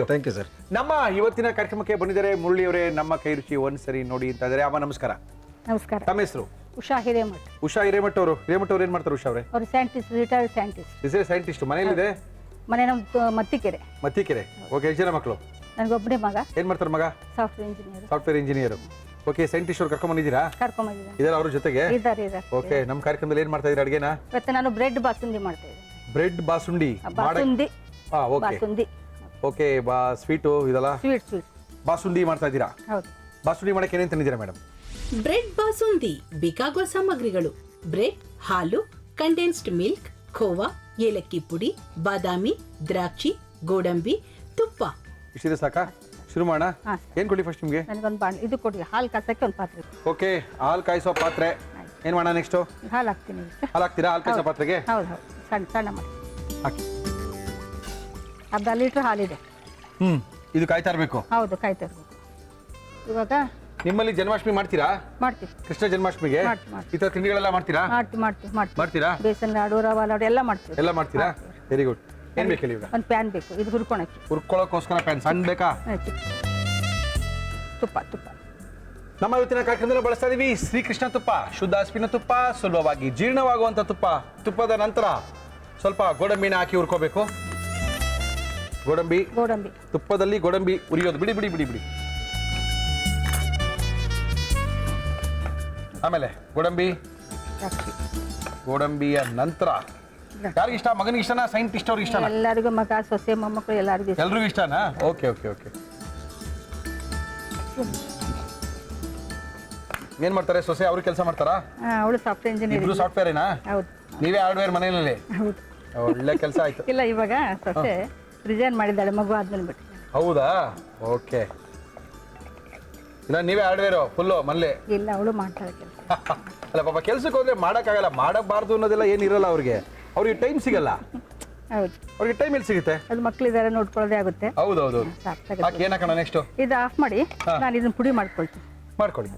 Speaker 1: Thank you
Speaker 2: sir.
Speaker 1: ನಮ್ಮ ಇವತ್ತಿನ ಕಾರ್ಯಕ್ರಮಕ್ಕೆ ಬಂದಿದ್ದಾರೆ ಮುರಳಿ ಅವರೇ. ನಮ್ಮ ಕೈ ರುಚಿ ಒಂದ್ಸರಿ ನೋಡಿ ಅಂತ ಇದ್ದಾರೆ. ಅಮ್ಮ ನಮಸ್ಕಾರ.
Speaker 4: ನಮಸ್ಕಾರ.
Speaker 1: ತಮ್ಮ ಹೆಸರು?
Speaker 4: ಉಷಾ ಹಿರೇಮಠ್.
Speaker 1: ಉಷಾ ಹಿರೇಮಠ್ ಅವರು. ಹಿರೇಮಠ್ ಅವ್ರು ಏನ್ ಮಾಡ್ತಾರೆ ಉಷಾ ಅವರೇ?
Speaker 4: ಅವರು ಸೈಂಟಿಸ್ಟ್, ರಿಟೈರ್ಡ್ ಸೈಂಟಿಸ್ಟ್.
Speaker 1: ಸೈಂಟಿಸ್ಟ್. ಮನೆಯಲ್ಲಿದೆ?
Speaker 4: ಮನೆ ನಮ್ದು ಮತ್ತಿಕೆರೆ.
Speaker 1: ಮತ್ತಿಕೆರೆ. ಓಕೆ, ಎಷ್ಟು ಜನ ಮಕ್ಕಳು?
Speaker 4: ನನಗೊಬ್ಬನೇ ಮಗ,
Speaker 1: ಏನ್ ಮಾಡ್ತಾರೆ ಮಗ?
Speaker 4: Software engineer.
Speaker 1: Software engineer. Okay, scientist ಅವ್ರು ಕರ್ಕೊಂಡ್ ಬಂದಿದ್ದೀರಾ?
Speaker 4: ಕರ್ಕೊಂಬಂದಿದ್ದಾನೆ.
Speaker 1: ಇದರ ಅವ್ರ ಜೊತೆಗೆ?
Speaker 4: ಇದ್ದಾರೆ.
Speaker 1: ಓಕೆ, ನಮ್ಮ ಕಾರ್ಯಕ್ರಮದಲ್ಲಿ ಏನ್ ಮಾಡ್ತಾ ಇದ್ದೀರಾ ಅಡುಗೆನ?
Speaker 4: ಇವತ್ತು ನಾನು ಬ್ರೆಡ್ ಬಾಸುಂದಿ ಮಾಡ್ತಾ ಇದ್ದೇನೆ.
Speaker 1: Bread basundi.
Speaker 4: Basundi.
Speaker 1: Okay
Speaker 4: basundi.
Speaker 1: Okay, sweet ಇದಲ್ಲ?
Speaker 4: ಸ್ವೀಟ್.
Speaker 1: ಬಾಸುಂಡಿ ಮಾಡ್ತಾ ಇದ್ದೀರಾ?
Speaker 4: ಹೌದು.
Speaker 1: ಬಾಸುಂಡಿ ಮಾಡಕ್ಕೆ ಏನೇನು ತಂದಿದ್ದೀರಾ ಮೇಡಮ್?
Speaker 3: ಬ್ರೆಡ್ ಬಾಸುಂದಿ ಬೇಕಾಗುವ ಸಾಮಗ್ರಿಗಳು: ಬ್ರೆಡ್, ಹಾಲು, ಕಂಡೆನ್ಸ್ಡ್ ಮಿಲ್ಕ್, ಖೋವಾ, ಏಲಕ್ಕಿ ಪುಡಿ, ಬಾದಾಮಿ, ದ್ರಾಕ್ಷಿ, ಗೋಡಂಬಿ, ತುಪ್ಪ.
Speaker 1: ಇಷ್ಟಿದೆ ಸಾಕಾ? ಶುರು ಮಾಡೋಣ.
Speaker 4: ಹಾ.
Speaker 1: ಏನ್ ಕೊಡಿ ಫಸ್ಟ್ ನಿಮ್ಗೆ?
Speaker 4: ನನಗೊಂದು ಬಾಣ್ ಇದು ಕೊಡಿ, ಹಾಲು ಕಾಸಕ್ಕೆ ಒಂದು ಪಾತ್ರೆ.
Speaker 1: ಓಕೆ, ಹಾಲು ಕಾಯಿಸೋ ಪಾತ್ರೆ. ಏನ್ ಮಾಡೋಣ ನೆಕ್ಸ್ಟ್?
Speaker 4: ಹಾಲು ಹಾಕ್ತೀನಿ ಇದಕ್ಕೆ.
Speaker 1: ಹಾಲು ಹಾಕ್ತೀರಾ? ಹಾಲು ಕಾಯಿಸೋ ಪಾತ್ರೆಗೆ
Speaker 4: ಹೌದು. ಸಣ್ಣ ಸಣ್ಣ ಮಾಡಿ
Speaker 1: ಹಾಕಿ.
Speaker 4: ಅರ್ಧ ಲೀಟ್ರ್ ಹಾಲಿದೆ.
Speaker 1: ಇದು ಕಾಯ್ತಾ ಇರಬೇಕು.
Speaker 4: ಹೌದು, ಕಾಯ್ತಾ ಇರ್ಬೇಕು. ಇವಾಗ
Speaker 1: ನಿಮ್ಮಲ್ಲಿ ಜನ್ಮಾಷ್ಟಮಿ ಮಾಡ್ತೀರಾ?
Speaker 4: ಮಾಡ್ತೀವಿ.
Speaker 1: ಕೃಷ್ಣ ಜನ್ಮಾಷ್ಟಮಿಗೆ
Speaker 4: ಮಾಡ್ತೀವಿ.
Speaker 1: ಈ ತರ ತಿಂಡಿಗಳೆಲ್ಲ ಮಾಡ್ತೀರಾ?
Speaker 4: ಮಾಡ್ತೀರಾ? ಬೇಸನ್ ಲಾಡು, ರವಾ ಲಾಡು ಎಲ್ಲ ಮಾಡ್ತೀವಿ.
Speaker 1: ಎಲ್ಲ ಮಾಡ್ತೀರಾ? Very good. ಏನ್ ಬೇಕು ಹೇಳಿ?
Speaker 4: ಒಂದು ಪ್ಯಾನ್ ಬೇಕು, ಇದು ಹುರ್ಕೊಳಕ್ಕೆ.
Speaker 1: ಹುರ್ಕೊಳ್ಳೋಕೋಸ್ಕರ ಪ್ಯಾನ್ ಸಣ್ಣ ಬೇಕಾ?
Speaker 4: ತುಪ್ಪ.
Speaker 1: ನಮ್ಮ ಇವತ್ತಿನ ಕಾರ್ಯಕ್ರಮದಲ್ಲಿ ಬಳಸ್ತಾ ಇದೀವಿ ಶ್ರೀಕೃಷ್ಣ ತುಪ್ಪ, ಶುದ್ಧ ಹಸುವಿನ ತುಪ್ಪ, ಸುಲಭವಾಗಿ ಜೀರ್ಣವಾಗುವಂತ ತುಪ್ಪ. ತುಪ್ಪದ ನಂತರ ಸ್ವಲ್ಪ ಗೋಡಂಬಿನ ಹಾಕಿ ಹುರ್ಕೋಬೇಕು. ಗೋಡಂಬಿ. ತುಪ್ಪದಲ್ಲಿ ಗೋಡಂಬಿ ಉರಿಯೋದು. ಬಿಡಿ. ಆಮೇಲೆ ಗೋಡಂಬಿಯ ನಂತರ ಯಾರಿಗೆ ಇಷ್ಟ? ಮಗನಿಗೆ ಇಷ್ಟನಾ? ಸೈಂಟಿಸ್ಟ್ ಅವ್ರಿಗೆ ಇಷ್ಟನಾ?
Speaker 4: ಎಲ್ಲರಿಗೂ, ಮಗ, ಸೊಸೆ, ಮೊಮ್ಮಕ್ಕಳು ಎಲ್ಲರಿಗೂ ಇಷ್ಟ.
Speaker 1: ಎಲ್ರಿಗೂ ಇಷ್ಟನಾ? ಓಕೆ. ಏನ್ ಮಾಡ್ತಾರೆ ಸೊಸೆ? ಅವ್ರು ಕೆಲಸ ಮಾಡ್ತಾರಾ?
Speaker 4: ಅವಳು ಸಾಫ್ಟ್ವೇರ್ ಇಂಜಿನಿಯರ್.
Speaker 1: ಇಬ್ರು ಸಾಫ್ಟ್ವೇರ್ ಏನಾ?
Speaker 4: ಹೌದು.
Speaker 1: ನೀವೇ ಹಾರ್ಡ್ವೇರ್ ಮನೆಯಲ್ಲಿ?
Speaker 4: ಹೌದು.
Speaker 1: ಒಳ್ಳೆ ಕೆಲಸ ಆಯ್ತು.
Speaker 4: ಇಲ್ಲ, ಇವಾಗ ಸೊಸೆ ರಿಸೈನ್ ಮಾಡಿದ್ದಾಳೆ, ಮಗು ಆದ್ಮೇಲೆ ಬಿಟ್ಟು.
Speaker 1: ಹೌದಾ? ಓಕೆ. ಇಲ್ಲ ನೀವೇ ಹಾರ್ಡ್ವೇರು ಫುಲ್ಲು ಮನೇಲಿ?
Speaker 4: ಇಲ್ಲ, ಅವಳು ಮಾಡ್ತಾಳೆ ಕೆಲಸ.
Speaker 1: ಅಲ್ಲ ಪಾಪ, ಕೆಲ್ಸಕ್ಕೆ ಹೋದ್ರೆ ಮಾಡಕ್ಕಾಗಲ್ಲ, ಮಾಡಬಾರ್ದು ಅನ್ನೋದೆಲ್ಲ ಏನಿರಲ್ಲ ಅವ್ರಿಗೆ ಟೈಮ್ ಸಿಗಲ್ಲ.
Speaker 4: ಹೌದು.
Speaker 1: ಅವ್ರಿಗೆ ಟೈಮ್ ಎಲ್ಲಿ ಸಿಗುತ್ತೆ?
Speaker 4: ಅದು ಮಕ್ಕಳಿದ್ದಾರೆ, ನೋಡ್ಕೊಳ್ಳೋದೇ ಆಗುತ್ತೆ.
Speaker 1: ಹೌದೌದು. ಏನ್ ಹಾಕೋಣ ನೆಕ್ಸ್ಟ್?
Speaker 4: ಇದು ಆಫ್ ಮಾಡಿ, ನಾನು ಇದನ್ನ ಪುಡಿ ಮಾಡ್ಕೊಳ್ತೀನಿ.
Speaker 1: ಮಾಡ್ಕೊಳ್ಳಿ.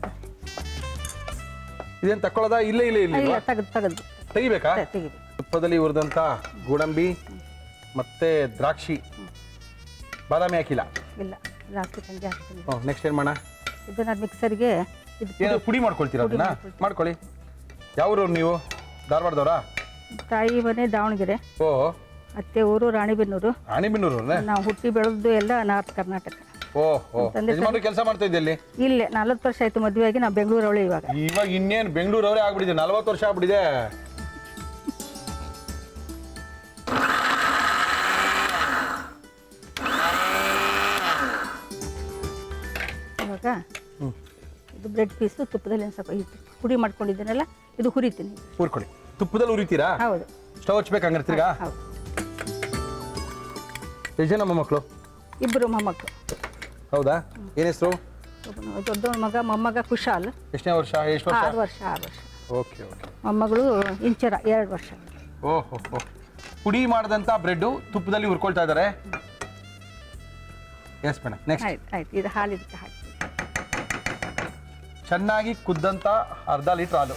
Speaker 1: ಇದೇನು ತಕ್ಕೊಳ್ಳೋದಾ? ಇಲ್ಲ
Speaker 4: ಇಲ್ಲ, ತೆಗೆದು
Speaker 1: ತೆಗಿಬೇಕಾ?
Speaker 4: ತೆಗಿಬೇಕು.
Speaker 1: ತುಪ್ಪದಲ್ಲಿ ಹುರಿದಂತ ಗೋಡಂಬಿ ಮತ್ತೆ ದ್ರಾಕ್ಷಿ, ಬಾದಾಮಿ ಹಾಕಿಲ್ಲ?
Speaker 4: ಇಲ್ಲ, ಜಾಸ್ತಿ ತಂಗಿ ಹಾಕ್ತೀನಿ.
Speaker 1: ನೆಕ್ಸ್ಟ್ ಏನ್ ಮಾಡೋಣ?
Speaker 4: ಇದನ್ನ ಮಿಕ್ಸರ್ಗೆ
Speaker 1: ಏನೋ ಪುಡಿ ಮಾಡ್ಕೊಳ್ತೀರಾ? ಅದನ್ನ ಮಾಡ್ಕೊಳ್ಳಿ. ಯಾವ್ರವ್ರು ನೀವು? ಧಾರವಾಡದವ್ರಾ?
Speaker 4: ತಾಯಿ ಮನೆ ದಾವಣಗೆರೆ,
Speaker 1: ಓ.
Speaker 4: ಅತ್ತೆ ಊರು ರಾಣಿಬೆನ್ನೂರು. ನಾವು ಹುಟ್ಟಿ ಬೆಳೆದು ಎಲ್ಲ ನಾರ್ತ್ ಕರ್ನಾಟಕ.
Speaker 1: ಯಜಮಾನ್ರು ಕೆಲಸ ಮಾಡ್ತಾ ಇದ್ದೆ ಇಲ್ಲಿ?
Speaker 4: ಇಲ್ಲೇ 40 ವರ್ಷ ಆಯ್ತು ಮದುವೆ ಆಗಿ. ನಾವು ಬೆಂಗಳೂರವಳೆ
Speaker 1: ಇವಾಗ ಇನ್ನೇನು ಬೆಂಗಳೂರವರೇ ಆಗ್ಬಿಟ್ಟಿದೆ. 40 ವರ್ಷ ಆಗ್ಬಿಟ್ಟಿದೆ.
Speaker 4: ಇವಾಗ ಇದು ಬ್ರೆಡ್ ಪೀಸು ತುಪ್ಪದಲ್ಲಿ ಸ್ವಲ್ಪ ಪುಡಿ ಮಾಡ್ಕೊಂಡಿದ್ದೇನಲ್ಲ, ಇದು ಹುರಿತೀನಿ.
Speaker 1: ಹುರ್ಕೊಳ್ಳಿ. ತುಪ್ಪದಲ್ಲಿ ಹುರಿತೀರಾ?
Speaker 4: ಹೌದು.
Speaker 1: ಸ್ಟವ್ ಹಚ್ಬೇಕಂದ್ರೆ ತಿರ್ಗಾ?
Speaker 4: ಹೌದು.
Speaker 1: ಎಷ್ಟು ಜನ ಮೊಮ್ಮಕ್ಕಳು?
Speaker 4: 2 ಮೊಮ್ಮಕ್ಕಳು.
Speaker 1: ಹೌದಾ? ಏನ್ ಹೆಸರು?
Speaker 4: ದೊಡ್ಡ ಮಗ, ಮೊಮ್ಮಗ ಕುಶಾಲ್.
Speaker 1: ಎಷ್ಟನೇ ವರ್ಷ? ಎಷ್ಟು ವರ್ಷ?
Speaker 4: 6 ವರ್ಷ.
Speaker 1: ಓಕೆ.
Speaker 4: ಮೊಮ್ಮಗಳು ಇಂಚರ, 2 ವರ್ಷ.
Speaker 1: ಓಹೋ. ಪುಡಿ ಮಾಡಿದಂಥ ಬ್ರೆಡ್ಡು ತುಪ್ಪದಲ್ಲಿ ಹುರ್ಕೊಳ್ತಾ ಇದ್ದಾರೆ. Yes madam, next?
Speaker 4: ಆಯ್ತು. ಇದು ಹಾಲು ಇದಕ್ಕೆ ಹಾಕಿ
Speaker 1: ಚೆನ್ನಾಗಿ ಕುದ್ದಂಥ ಅರ್ಧ ಲೀಟ್ರ್ ಹಾಲು.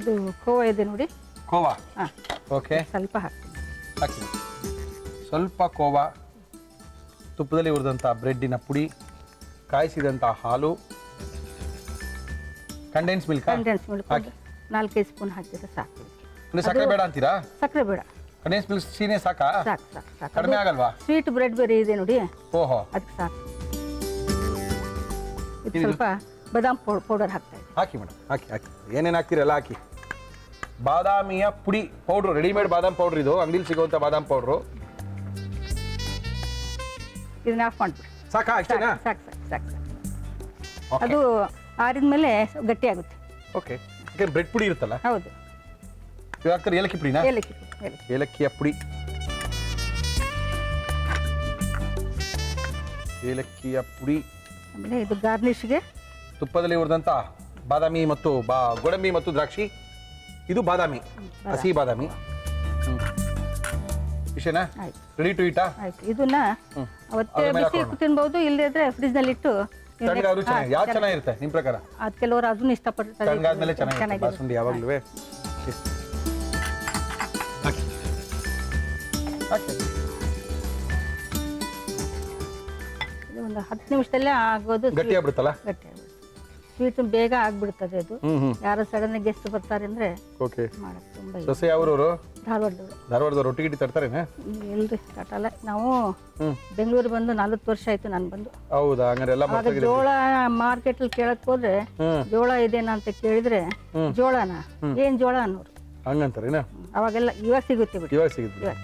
Speaker 4: ಇದು ಕೋವಾ ಇದೆ ನೋಡಿ.
Speaker 1: ಕೋವಾ.
Speaker 4: ಹಾಂ,
Speaker 1: ಓಕೆ,
Speaker 4: ಸ್ವಲ್ಪ ಹಾಕ್ತೀನಿ.
Speaker 1: ಹಾಕಿ. ಸ್ವಲ್ಪ ಕೋವಾ, ತುಪ್ಪದಲ್ಲಿ ಹುರಿದಂಥ ಬ್ರೆಡ್ಡಿನ ಪುಡಿ, ಕಾಯಿಸಿದಂಥ ಹಾಲು, ಕಂಡೆನ್ಸ್ ಮಿಲ್ಕ್.
Speaker 4: ಕಂಡೆನ್ಸ್ ಮಿಲ್ಕ್
Speaker 1: ಹಾಕಿ.
Speaker 4: 4-5 ಸ್ಪೂನ್ ಹಾಕಿದ್ರೆ ಸಾಕು.
Speaker 1: ಅಂದರೆ ಸಕ್ಕರೆ ಬೇಡ ಅಂತೀರಾ?
Speaker 4: ಸಕ್ಕರೆ ಬೇಡ,
Speaker 1: ಕಂಡೆನ್ಸ್ ಮಿಲ್ಕ್ ಸೀನೆ ಸಾಕಾ?
Speaker 4: ಸಾಕು ಸಾಕು ಸಾಕು.
Speaker 1: ಕಡಿಮೆ ಆಗಲ್ವಾ?
Speaker 4: ಸ್ವೀಟ್ ಬ್ರೆಡ್ ಬೇರೆ ಇದೆ ನೋಡಿ,
Speaker 1: ಓಹೋ,
Speaker 4: ಅದಕ್ಕೆ ಸಾಕು. ಇದು ಸ್ವಲ್ಪ ಬಾದಾಮ್ ಪೌಡರ್ ಹಾಕ್ತಾ ಇದ್ದೀನಿ.
Speaker 1: ಹಾಕಿ ಮೇಡಮ್, ಹಾಕಿ ಹಾಕಿ. ಏನೇನು ಹಾಕ್ತೀರಲ್ಲ ಹಾಕಿ. ಬಾದಾಮಿಯ ಪುಡಿ ಪೌಡ್ರು, ರೆಡಿಮೇಡ್ ಬಾದಾಮ್ ಪೌಡ್ರ್ ಇದು, ಅಂಗಡಿಲಿ ಸಿಗುವಂಥ ಬಾದಾಮ್ ಪೌಡ್ರು.
Speaker 4: ಇದನ್ನ ಆಫ್ ಮಾಡಿಬಿಡಿ.
Speaker 1: ಸಾಕಾ? ಅಷ್ಟೇನಾ?
Speaker 4: ಸಾಕು ಸಾಕು ಸಾಕು ಸಾಕು.
Speaker 1: ಓಕೆ.
Speaker 4: ಅದು ಆರಿದ ಮೇಲೆ ಗಟ್ಟಿ ಆಗುತ್ತೆ.
Speaker 1: ಓಕೆ, ಯಾಕೆ ಬ್ರೆಡ್ ಪುಡಿ ಇರುತ್ತಲ್ಲ,
Speaker 4: ಹೌದು,
Speaker 1: ಇದು ಹಾಕ್ತಾರೆ ಏಲಕ್ಕಿ ಪುಡಿನಾ?
Speaker 4: ಏಲಕ್ಕಿ ಪುಡಿ, ಏಲಕ್ಕಿ.
Speaker 1: ಏಲಕ್ಕಿಯ ಪುಡಿ, ಏಲಕ್ಕಿಯ ಪುಡಿ.
Speaker 4: ಆಮೇಲೆ ಇದು ಗಾರ್ನಿಷ್ಗೆ
Speaker 1: ತುಪ್ಪದಲ್ಲಿ ಹುರಿದಂಥ ಬಾದಾಮಿ ಮತ್ತು ಗೋಡಂಬಿ ಮತ್ತು ದ್ರಾಕ್ಷಿ. ಇದು ಬಾದಾಮಿ, ಹಸಿ ಬಾದಾಮಿ. ವಿಷಯನಾ?
Speaker 4: ಆಯ್ತು,
Speaker 1: ರೆಡಿ ಟು ಈಟಾ?
Speaker 4: ಆಯ್ತು. ಇದನ್ನ ಅವತ್ತೇ
Speaker 1: ಅದ್ರ ಮೇಲೆ
Speaker 4: ಬಿಸಿ
Speaker 1: ಹಾಕೋಣ.
Speaker 4: ತಿನ್ಬಹುದು, ಇಲ್ಲದಿದ್ರೆ ಫ್ರಿಜ್ನಲ್ಲಿ ಇಟ್ಟು
Speaker 1: ತಣ್ಣಗಾದ್ರೂ ಚೆನ್ನಾಗಿ. ಯಾವ್ದು ಚೆನ್ನಾಗಿರುತ್ತೆ ನಿಮ್ಮ ಪ್ರಕಾರ?
Speaker 4: ಅದು ಕೆಲವರು ಅದನ್ನ ಇಷ್ಟಪಡ್ತಾರೆ.
Speaker 1: ತಣ್ಣಗಾದ್ಮೇಲೆ ಚೆನ್ನಾಗಿರುತ್ತೆ ಬಾಸುಂಡಿ ಯಾವಾಗಲೂ. ಹಾಕಿ ಹಾಕಿ.
Speaker 4: ಇದು ಒಂದು 10 ನಿಮಿಷದಲ್ಲೇ ಆಗೋದು.
Speaker 1: ಗಟ್ಟಿ ಆಗ್ಬಿಡುತ್ತಲ್ಲ?
Speaker 4: ಗಟ್ಟಿ ಆಗ್ಬಿಡುತ್ತೆ. ಸ್ವೀಟ್ ಬೇಗ ಆಗ್ಬಿಡ್ತದೆ ಅದು. ಯಾರು ಸಡನ್ ಗೆಸ್ಟ್ ಬರ್ತಾರೆ ಅಂದ್ರೆ
Speaker 1: ಓಕೆ.
Speaker 4: ಮಾಡಕ್ಕೆ ತುಂಬ
Speaker 1: ಸೊಸೆ ಯಾವ್ರವರು?
Speaker 4: ಧಾರವಾಡದವರು.
Speaker 1: ಧಾರವಾಡದವ್ರು ರೊಟ್ಟಿ ಗಿಟ್ಟಿ ತರ್ತಾರೇನೆ?
Speaker 4: ಎಲ್ರಿ ತಟ್ಟಲ್ಲ. ನಾವು ಬೆಂಗಳೂರು ಬಂದು 40 ವರ್ಷ ಆಯ್ತು ನಾನು ಬಂದು.
Speaker 1: ಹೌದಾ? ಹಂಗಾರೆ ಎಲ್ಲ
Speaker 4: ಆಗ ಜೋಳ ಮಾರ್ಕೆಟ್ ಅಲ್ಲಿ ಕೇಳಕ್ ಹೋದ್ರೆ ಜೋಳ ಇದೇನಾ ಅಂತ ಕೇಳಿದ್ರೆ ಜೋಳನ ಏನ್ ಜೋಳ ಅನ್ನೋರು.
Speaker 1: ಹಂಗಂತಾರೇನ?
Speaker 4: ಅವಾಗೆಲ್ಲ ಇವಾಗ ಸಿಗುತ್ತೆ ಬಿಡಿ,
Speaker 1: ಇವಾಗ ಸಿಗುತ್ತೆ.
Speaker 4: ಇವಾಗ.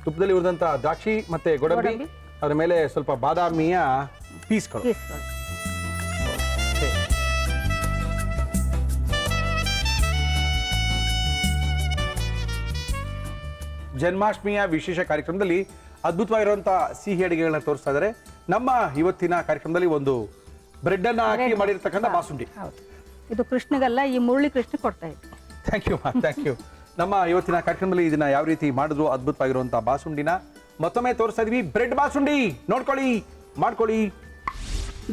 Speaker 1: ತುಪ್ಪದಲ್ಲಿ ಹುರಿದಂಥ ದ್ರಾಕ್ಷಿ ಮತ್ತೆ ಗೋಡಂಬಿ, ಅದ್ರ ಮೇಲೆ ಸ್ವಲ್ಪ ಬಾದಾಮಿಯ ಪೀಸ್ಗಳು.
Speaker 4: ಪೀಸ್ಗಳು.
Speaker 1: ಜನ್ಮಾಷ್ಟಮಿಯ ವಿಶೇಷ ಕಾರ್ಯಕ್ರಮದಲ್ಲಿ ಅದ್ಭುತವಾಗಿರುವಂಥ ಸಿಹಿ ಅಡಿಗೆಗಳನ್ನ ತೋರಿಸ್ತಾ ಇದ್ದಾರೆ. ನಮ್ಮ ಇವತ್ತಿನ ಕಾರ್ಯಕ್ರಮದಲ್ಲಿ ಒಂದು ಬ್ರೆಡ್ ಅನ್ನ ಹಾಕಿ ಮಾಡಿರ್ತಕ್ಕಂಥ ಬಾಸುಂಡಿ.
Speaker 4: ಹೌದು, ಇದು ಕೃಷ್ಣಗಲ್ಲ, ಈ ಮುರಳಿ ಕೃಷ್ಣ ಕೊಡ್ತಾ ಇತ್ತು.
Speaker 1: Thank you thank you. ನಮ್ಮ ಇವತ್ತಿನ ಕಾರ್ಯಕ್ರಮದಲ್ಲಿ ಇದನ್ನ ಯಾವ ರೀತಿ ಮಾಡಿದ್ರು ಅದ್ಭುತವಾಗಿರುವಂಥ ಬಾಸುಂಡಿನ ಮತ್ತೊಮ್ಮೆ ತೋರಿಸ್ತಾ ಇದೀವಿ. ಬ್ರೆಡ್ ಬಾಸುಂಡಿ ನೋಡ್ಕೊಳ್ಳಿ, ಮಾಡ್ಕೊಳ್ಳಿ.